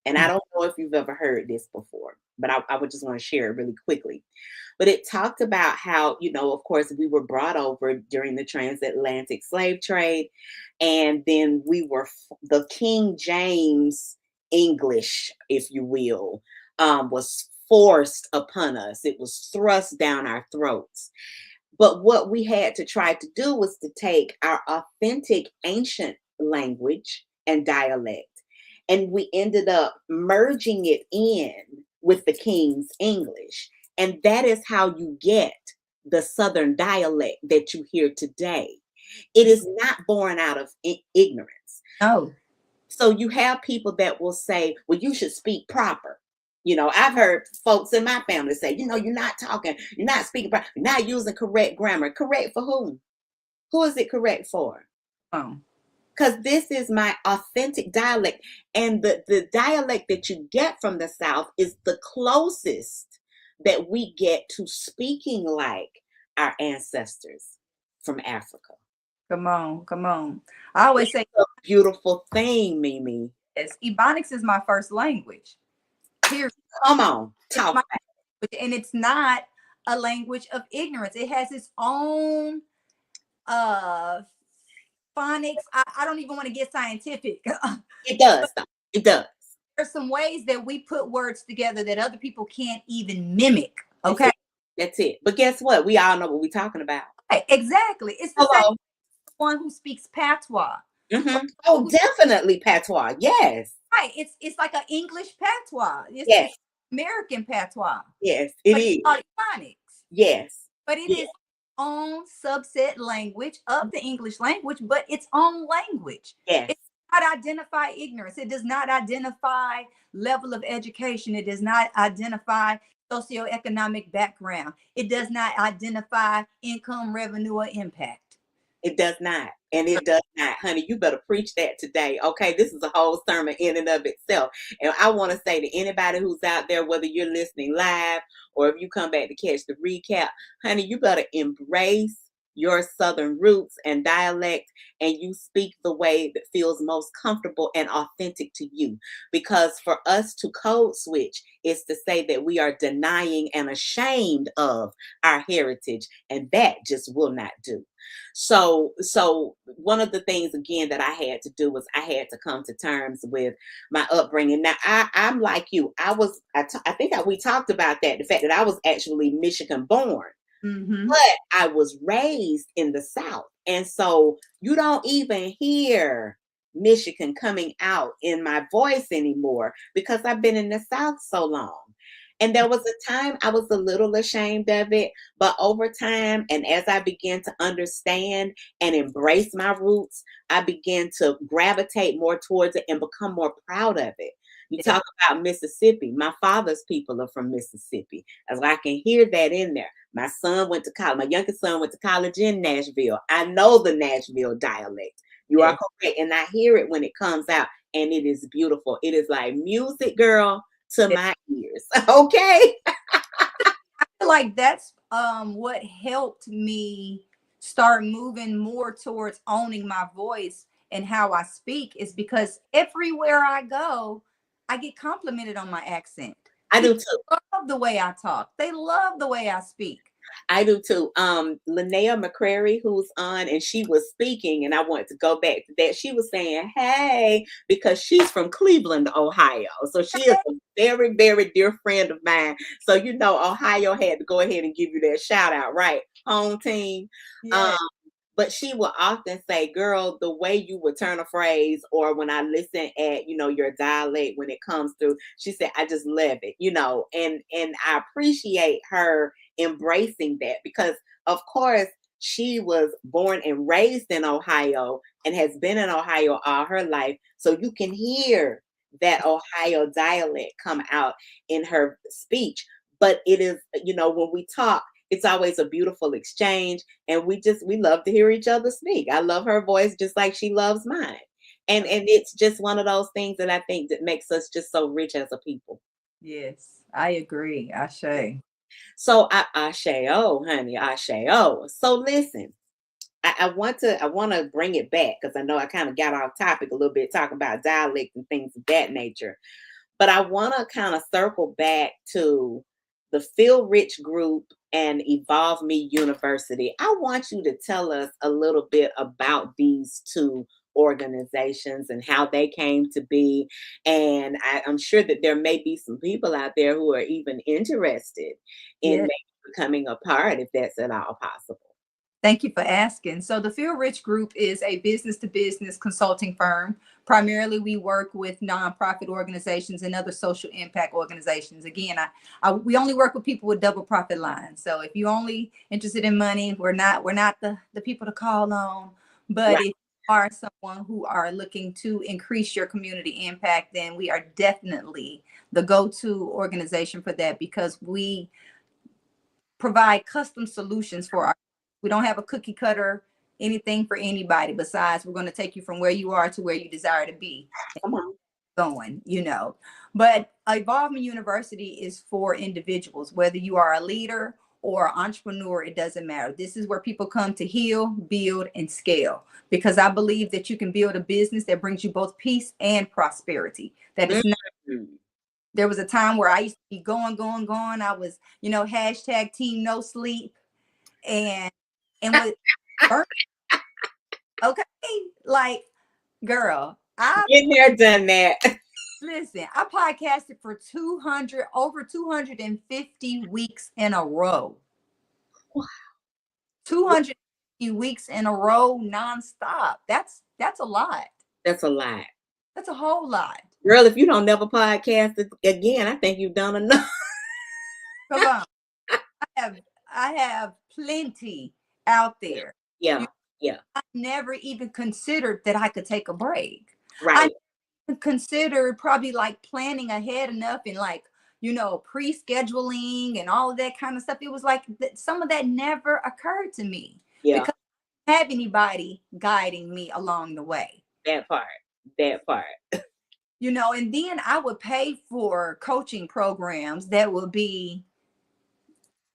And I don't know if you've ever heard this before, but I would just want to share it really quickly. But it talked about how, of course, we were brought over during the transatlantic slave trade. And then the King James English, if you will, was forced upon us. It was thrust down our throats. But what we had to try to do was to take our authentic ancient language and dialect, and we ended up merging it in with the King's English. And that is how you get the Southern dialect that you hear today. It is not born out of ignorance. Oh. So you have people that will say, well, you should speak proper. I've heard folks in my family say, you're not talking, you're not speaking proper, you're not using correct grammar. Correct for whom? Who is it correct for? Oh. Because this is my authentic dialect. And the dialect that you get from the South is the closest that we get to speaking like our ancestors from Africa. Come on. Come on. I always say, It's a beautiful thing, Mimi. yes, Ebonics is my first language. Period. Come on, talk My back. and it's not a language of ignorance. It has its own phonics. I don't even want to get scientific. It does, though. It does. There's some ways that we put words together that other people can't even mimic. Okay. That's it. But guess what? We all know what we're talking about. Right, exactly. It's the Hello. same one who speaks patois. Mm-hmm. Oh, definitely patois. Yes. Right. It's like an English patois. Yes. It's American patois. Yes, it But is. it's called phonics. Yes. But it Yeah. is own subset language of the English language, but its own language. Yes. It does not identify ignorance. It does not identify level of education. It does not identify socioeconomic background. It does not identify income, revenue, or impact. It does not. And it does not. Honey, you better preach that today. Okay. This is a whole sermon in and of itself. And I want to say to anybody who's out there, whether you're listening live or if you come back to catch the recap, honey, you better embrace your Southern roots and dialect, and you speak the way that feels most comfortable and authentic to you. Because for us to code switch is to say that we are denying and ashamed of our heritage, and that just will not do. So one of the things again that I had to do was I had to come to terms with my upbringing. Now I'm like you. We talked about that, the fact that I was actually Michigan born. Mm-hmm. But I was raised in the South. And so you don't even hear Michigan coming out in my voice anymore because I've been in the South so long. And there was a time I was a little ashamed of it, but over time, and as I began to understand and embrace my roots, I began to gravitate more towards it and become more proud of it. You Yeah. talk about Mississippi. My father's people are from Mississippi, as I can hear that in there. My son went to college. My youngest son went to college in Nashville. I know the Nashville dialect. You are Yeah. correct. And I hear it when it comes out. And it is beautiful. It is like music, girl, to Yeah. my ears. Okay. I feel like that's what helped me start moving more towards owning my voice and how I speak, is because everywhere I go, I get complimented on my accent. I do People too. love the way I talk. They love the way I speak. I do too. Linnea McCrary, who's on, and she was speaking, and I wanted to go back to that. She was saying, "Hey," because she's from Cleveland, Ohio. So she is a very, very dear friend of mine. So Ohio had to go ahead and give you that shout out, right? Home team. Um, Yeah. but she will often say, "Girl, the way you would turn a phrase, or when I listen at your dialect when it comes through," she said, "I just love it," and I appreciate her embracing that because, of course, she was born and raised in Ohio and has been in Ohio all her life, so you can hear that Ohio dialect come out in her speech. But it is, when we talk, it's always a beautiful exchange, and we love to hear each other speak. I love her voice just like she loves mine. And it's just one of those things that I think that makes us just so rich as a people. Yes, I agree. Ashe. So Ashe, honey, Ashe. So listen, I want to bring it back because I know I kind of got off topic a little bit talking about dialect and things of that nature. But I want to kind of circle back to the Feel Rich Group and Evolve Me University. I want you to tell us a little bit about these two organizations and how they came to be. And I'm sure that there may be some people out there who are even interested in Yeah. maybe becoming a part, if that's at all possible. Thank you for asking. So, the Feel Rich Group is a business to business consulting firm. Primarily, we work with nonprofit organizations and other social impact organizations. Again, we only work with people with double profit lines. So, if you're only interested in money, we're not the people to call on. But Right. if you are someone who are looking to increase your community impact, then we are definitely the go-to organization for that, because we provide custom solutions for our. We don't have a cookie cutter anything for anybody. Besides, we're going to take you from where you are to where you desire to be Come on. going. But Evolvement University is for individuals, whether you are a leader or entrepreneur, it doesn't matter. This is where people come to heal, build, and scale, because I believe that you can build a business that brings you both peace and prosperity. That is not. Mhm. There was a time where I used to be going. I was, hashtag team no sleep, and with burnt. Okay, like, girl, I Been there, done that. listen. I podcasted for 250 weeks in a row. 250 weeks in a row, nonstop. That's a lot. That's a lot. That's a whole lot. Girl, if you don't never podcast it again, I think you've done enough. Come on, I have plenty out there. Yeah, yeah, I never even considered that I could take a break. I right. considered probably like planning ahead enough, and like, pre-scheduling and all of that kind of stuff. It was like some of that never occurred to me Yeah, because I didn't have anybody guiding me along the way. that part. That part. And then I would pay for coaching programs that would be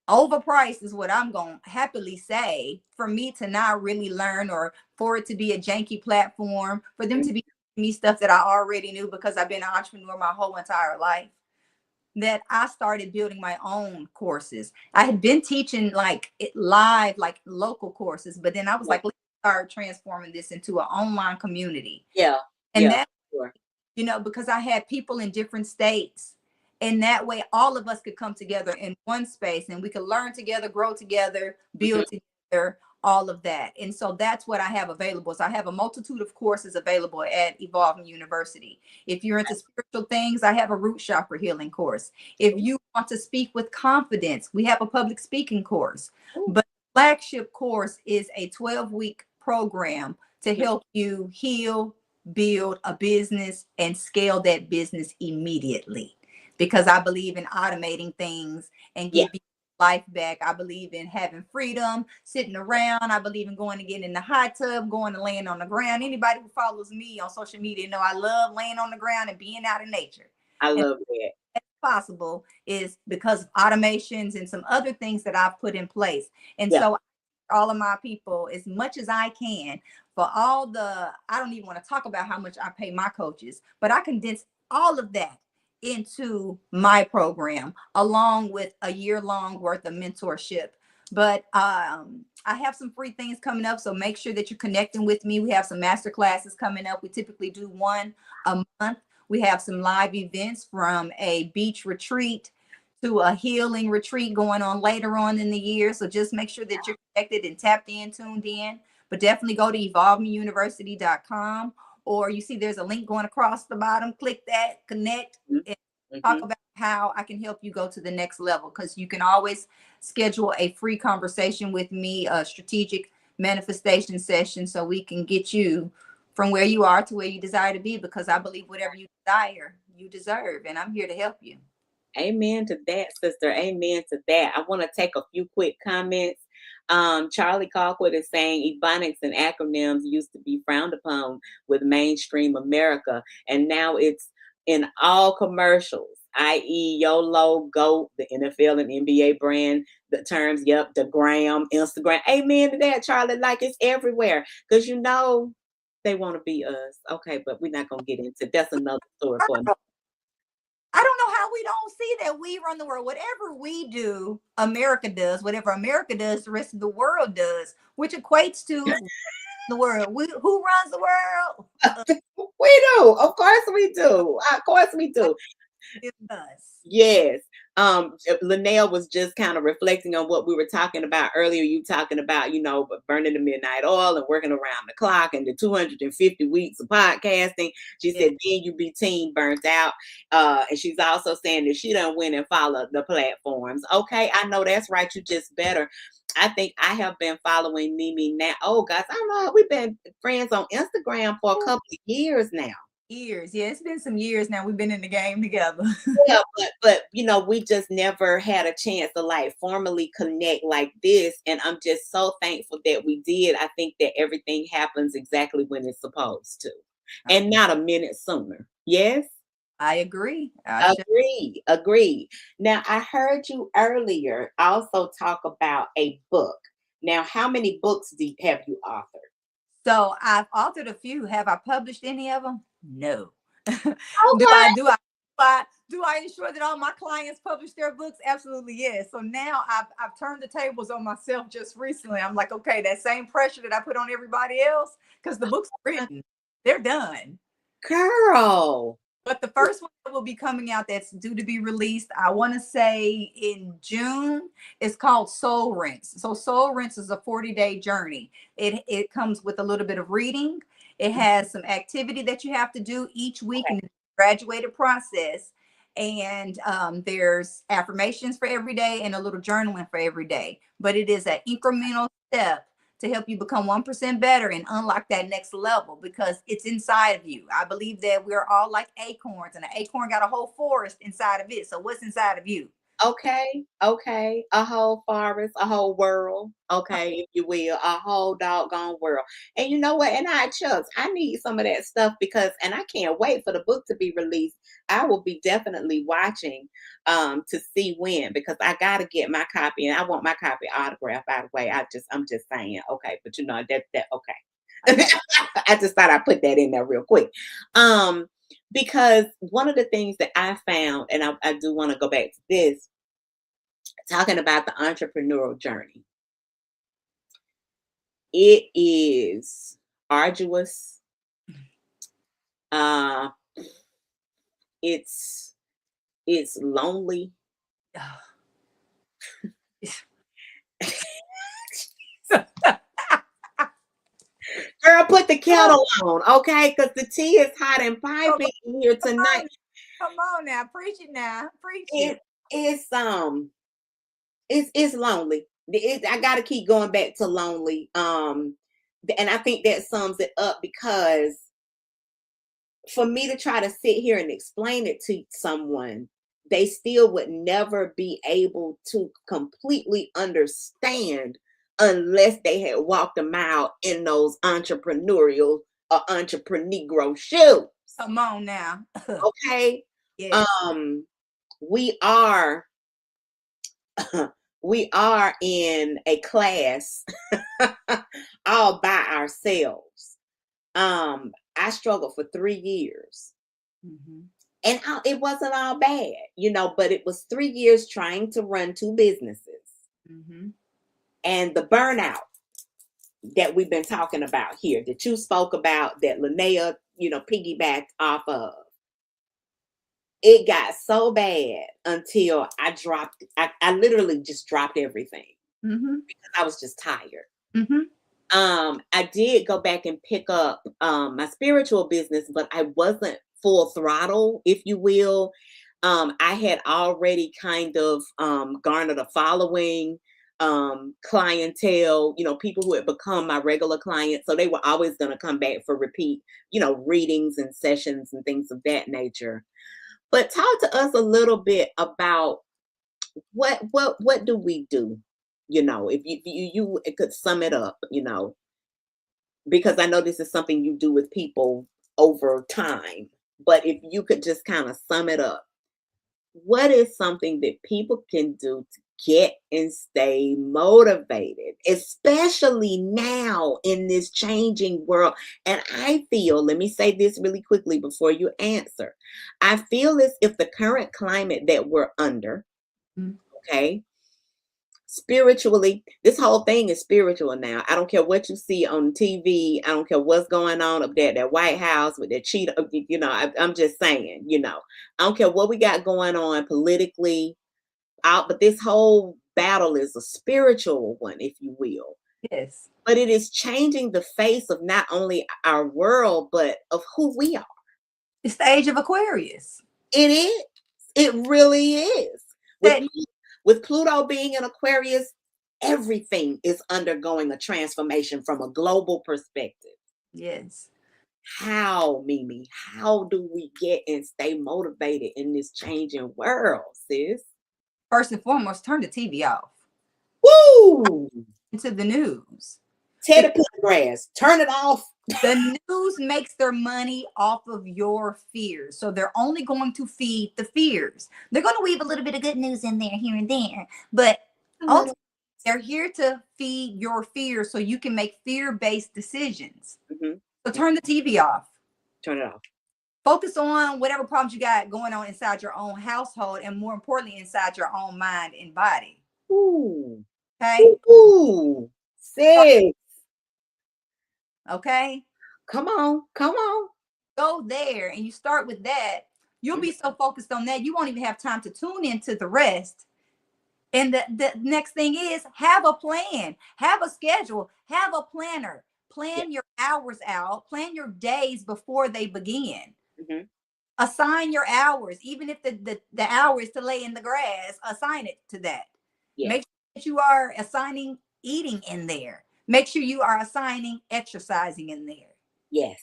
overpriced, is what I'm going to happily say, for me to not really learn, or for it to be a janky platform, for them to be me stuff that I already knew, because I've been an entrepreneur my whole entire life, that I started building my own courses. I had been teaching like live, like local courses, but then I was Yeah, like, let's start transforming this into an online community. yeah, And yeah, that, sure. because I had people in different states, And that way, all of us could come together in one space and we could learn together, grow together, build together, all of that. And so that's what I have available. So I have a multitude of courses available at Evolving University. If you're into spiritual things, I have a root chakra healing course. If you want to speak with confidence, we have a public speaking course. But the flagship course is a 12-week program to help you heal, build a business, and scale that business immediately. Because I believe in automating things and Yeah. give life back. I believe in having freedom, sitting around. I believe in going to get in the hot tub, going and laying on the ground. Anybody who follows me on social media know I love laying on the ground and being out in nature. I And love that. possible is because of automations and some other things that I've put in place. And Yeah. so all of my people, as much as I can, for all the, I don't even want to talk about how much I pay my coaches, but I condense all of that into my program along with a year-long worth of mentorship. But I have some free things coming up, so make sure that you're connecting with me. We have some master classes coming up. We typically do one a month. We have some live events, from a beach retreat to a healing retreat going on later on in the year. So just make sure that you're connected and tapped in, tuned in. But definitely go to evolvemeuniversity.com, or you see there's a link going across the bottom. Click that, connect, and talk about how I can help you go to the next level. Because you can always schedule a free conversation with me, a strategic manifestation session, so we can get you from where you are to where you desire to be, because I believe whatever you desire, you deserve. And I'm here to help you. Amen to that, sister. Amen to that. I want to take a few quick comments. Charlie Colquitt is saying ebonics and acronyms used to be frowned upon with mainstream America, and now it's in all commercials, i.e., YOLO, GOAT, the NFL and NBA brand, the terms, yep, the gram, Instagram. Amen to that, Charlie. Like, it's everywhere, because they want to be us. Okay, but we're not going to get into that's another story for another. I don't know how we don't see that we run the world. Whatever we do, America does. Whatever America does, the rest of the world does, which equates to the world. Who runs the world? We do. Of course we do. Of course we do. It's us. Yes. Linnell was just kind of reflecting on what we were talking about earlier. You talking about, burning the midnight oil and working around the clock and the 250 weeks of podcasting. She said, then you be team burnt out. And she's also saying that she done went and followed the platforms. Okay, I know that's right. You just better. I think I have been following Mimi now. Oh, guys, I don't know. We've been friends on Instagram for a couple of years now. Years. Yeah, it's been some years now. We've been in the game together. Yeah, but we just never had a chance to like formally connect like this. And I'm just so thankful that we did. I think that everything happens exactly when it's supposed to, and not a minute sooner. Yes? I agree. Agreed. Now, I heard you earlier also talk about a book. Now, how many books have you authored? So I've authored a few. Have I published any of them? No. Okay. Do I ensure that all my clients publish their books? Absolutely, yes. So now I've turned the tables on myself just recently. I'm like, okay, that same pressure that I put on everybody else, because the books are written, they're done. Girl. But the first one that will be coming out, that's due to be released, I want to say in June, is called Soul Rinse. So Soul Rinse is a 40-day journey. It comes with a little bit of reading. It has some activity that you have to do each week in the graduated process. And there's affirmations for every day and a little journaling for every day. But it is an incremental step to help you become 1% better and unlock that next level, because it's inside of you. I believe that we're all like acorns, and an acorn got a whole forest inside of it. So what's inside of you? Okay. A whole forest, a whole world. Okay, if you will, a whole doggone world. And you know what? And Chucks, I need some of that stuff and I can't wait for the book to be released. I will be definitely watching to see when, because I gotta get my copy, and I want my copy autographed, by the way. I'm just saying, okay, but that okay. I just thought I'd put that in there real quick. Because one of the things that I found, and I do want to go back to this, talking about the entrepreneurial journey, it is arduous. It's It's lonely. Girl, put the kettle on, okay? Because the tea is hot and piping here tonight. Come on now, preach it now, preach It it. it's it's lonely. I got to keep going back to lonely. And I think that sums it up, because for me to try to sit here and explain it to someone, they still would never be able to completely understand unless they had walked a mile in those entrepreneurial or entrepreneur shoes. Come on now. Okay. Yes. We are we are in a class all by ourselves. I struggled for 3 years. Mm-hmm. And it wasn't all bad, but it was 3 years trying to run two businesses. Mm-hmm. And the burnout that we've been talking about here, that you spoke about, that Linnea, piggybacked off of, it got so bad until I literally just dropped everything, Mm-hmm. because I was just tired. Mm-hmm. I did go back and pick up my spiritual business, but I wasn't full throttle, if you will. I had already kind of garnered a following, clientele, people who had become my regular clients. So they were always going to come back for repeat, readings and sessions and things of that nature. But talk to us a little bit about what do we do? If you could sum it up, because I know this is something you do with people over time. But if you could just kind of sum it up, what is something that people can do to get and stay motivated, especially now in this changing world? And I feel, let me say this really quickly before you answer. I feel as if the current climate that we're under, okay, spiritually, this whole thing is spiritual now. I don't care what you see on TV. I don't care what's going on up there at that White House with that cheetah. I'm just saying, I don't care what we got going on politically out, but this whole battle is a spiritual one, if you will. Yes. But it is changing the face of not only our world, but of who we are. It's the age of Aquarius. It is. It really is. That With Pluto being in Aquarius, everything is undergoing a transformation from a global perspective. yes. How, Mimi? How do we get and stay motivated in this changing world, sis? First and foremost, turn the TV off. Woo! Into the news. Teddy Pendergrass, turn it off. The news makes their money off of your fears. So they're only going to feed the fears. They're going to weave a little bit of good news in there, here and there. But ultimately, they're here to feed your fears so you can make fear-based decisions. Mm-hmm. So turn the TV off. Turn it off. Focus on whatever problems you got going on inside your own household, and more importantly, inside your own mind and body. Ooh. Okay? Ooh. Sis. Okay? Come on. Go there and you start with that. You'll be so focused on that, you won't even have time to tune into the rest. And the next thing is, have a plan, have a schedule, have a planner. Plan your hours out, plan your days before they begin. Mm-hmm. Assign your hours, even if the hour is to lay in the grass, assign it to that. Yeah. Make sure that you are assigning eating in there. Make sure you are assigning exercising in there. Yes.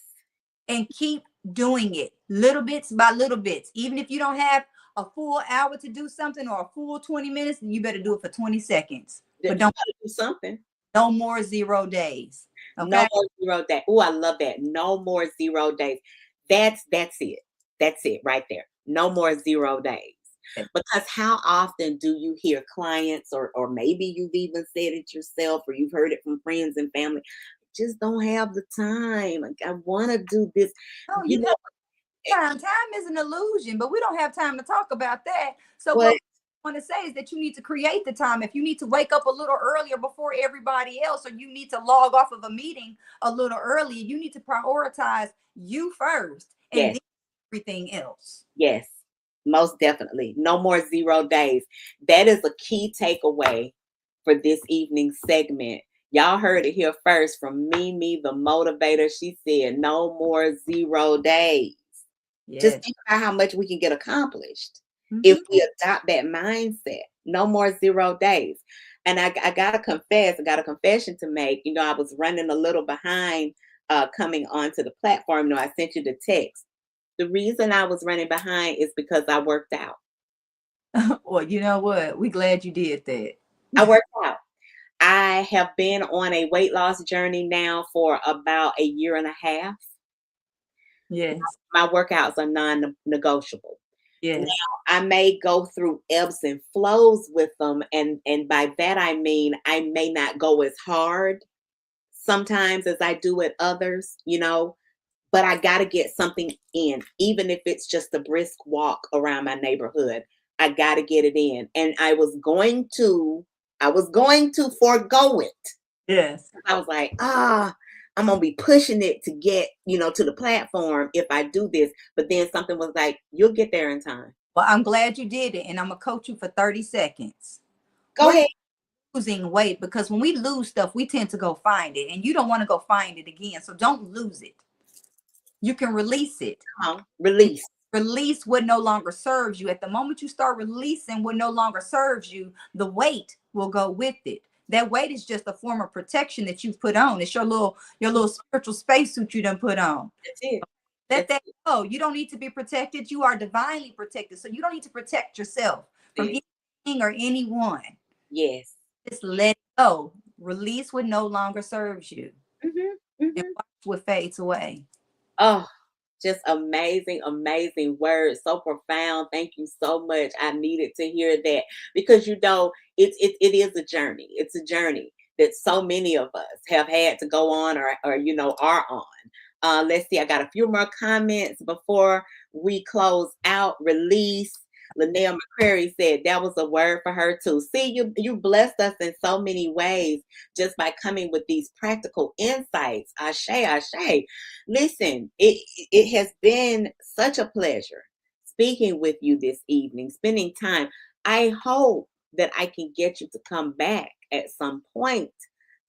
And keep doing it little bits by little bits. Even if you don't have a full hour to do something or a full 20 minutes, then you better do it for 20 seconds. But don't do something. No more 0 days. Okay? No more 0 days. Oh, I love that. No more 0 days. That's it. That's it right there. No more 0 days. Because how often do you hear clients, or maybe you've even said it yourself, or you've heard it from friends and family, just don't have the time. Like, I want to do this. Oh, you know, time is an illusion, but we don't have time to talk about that. So what I want to say is that you need to create the time. If you need to wake up a little earlier before everybody else, or you need to log off of a meeting a little earlier, you need to prioritize you first, and then everything else. Yes. Most definitely. No more 0 days. That is a key takeaway for this evening's segment. Y'all heard it here first from Mimi the Motivator. She said no more 0 days. Just Yes. think about how much we can get accomplished if Mhm. we adopt that mindset. No more 0 days. And I gotta confess, I got a confession to make. I was running a little behind coming onto the platform. I sent you the text. The reason I was running behind is because I worked out. Well, you know what? We glad you did that. I worked out. I have been on a weight loss journey now for about a year and a half. Yes. My workouts are non-negotiable. Now, Yes. I may go through ebbs and flows with them, and by that I mean I may not go as hard sometimes as I do at others, but I got to get something in, even if it's just a brisk walk around my neighborhood. I got to get it in. And I was going to forego it. Yes. I was like, I'm going to be pushing it to get, to the platform if I do this. But then something was like, you'll get there in time. Well, I'm glad you did it, and I'm gonna coach you for 30 seconds. Go ahead. Losing weight, because when we lose stuff, we tend to go find it, and you don't want to go find it again. So don't lose it. You can release it. Come on, release. Release what no longer serves you. At the moment you start releasing what no longer serves you, the weight will go with it. That weight is just a form of protection that you put on. It's your little spiritual spacesuit you done put on. That's it. Let That's that go. You don't need to be protected. You are divinely protected. So you don't need to protect yourself from it. anything or anyone. Yes. Just let it go. Release what no longer serves you, Mm-hmm, mm-hmm. and watch what fades away. Oh, just amazing, amazing words. So profound. Thank you so much. I needed to hear that because it is a journey. It's a journey that so many of us have had to go on or are on. Let's see. I got a few more comments before we close out. Release. Linnell McCrary said that was a word for her too. See, you blessed us in so many ways just by coming with these practical insights. Ashe, ashe. Listen, it has been such a pleasure speaking with you this evening, spending time. I hope that I can get you to come back at some point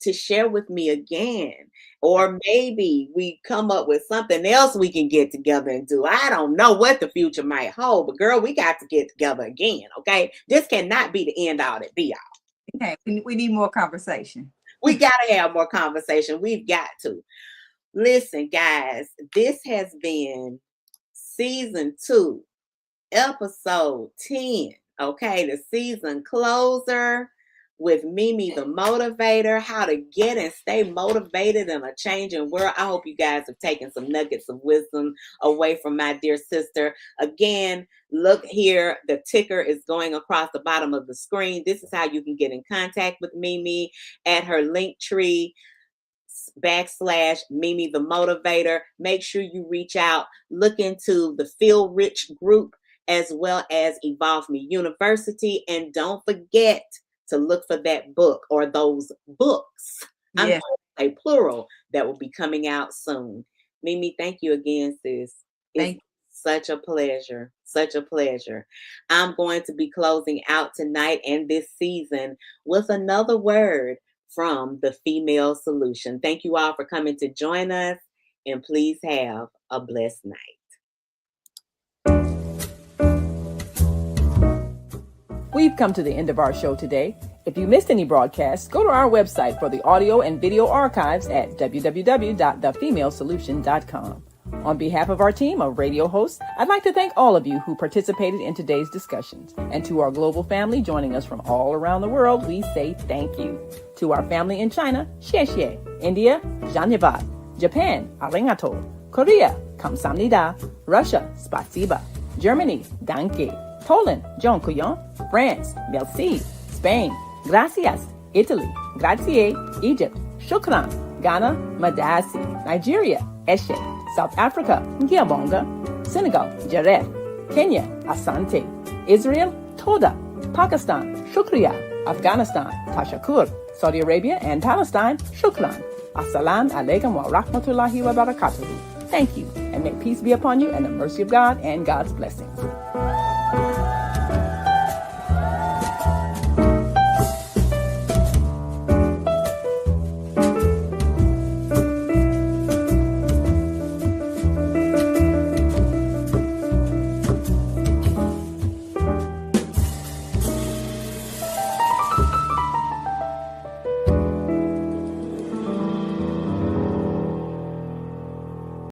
to share with me again. Or maybe we come up with something else we can get together and do. I don't know what the future might hold, but girl, we got to get together again, okay? This cannot be the end all that be all. Okay, we need more conversation. We got to have more conversation. We've got to. Listen, guys, this has been season 2, episode 10, okay? The season closer with Mimi the Motivator, how to get and stay motivated in a changing world. I hope you guys have taken some nuggets of wisdom away from my dear sister. Again, look here, the ticker is going across the bottom of the screen. This is how you can get in contact with Mimi at her Linktree / Mimi the Motivator. Make sure you reach out, look into the Feel Rich group as well as Evolve Me University, and don't forget to look for that book or those books. I'm going to say plural that will be coming out soon. Mimi, thank you again, sis. It's such a pleasure. Such a pleasure. I'm going to be closing out tonight and this season with another word from the Female Solution. Thank you all for coming to join us, and please have a blessed night. We've come to the end of our show today. If you missed any broadcasts, go to our website for the audio and video archives at www.thefemalesolution.com. On behalf of our team of radio hosts, I'd like to thank all of you who participated in today's discussions. And to our global family joining us from all around the world, we say thank you. To our family in China, xie xie. India, dhanyavad. Japan, arigato. Korea, kamsamnida. Russia, spasiba. Germany, danke. Poland, dziękuję. France, merci. Spain, gracias. Italy, grazie. Egypt, shukran. Ghana, madasi. Nigeria, eshe. South Africa, ngiyabonga. Senegal, jareh. Kenya, asante. Israel, toda. Pakistan, shukriya. Afghanistan, tashakur. Saudi Arabia and Palestine, shukran. Assalamu alaikum wa rahmatullahi wa barakatuhu. Thank you, and may peace be upon you and the mercy of God and God's blessings.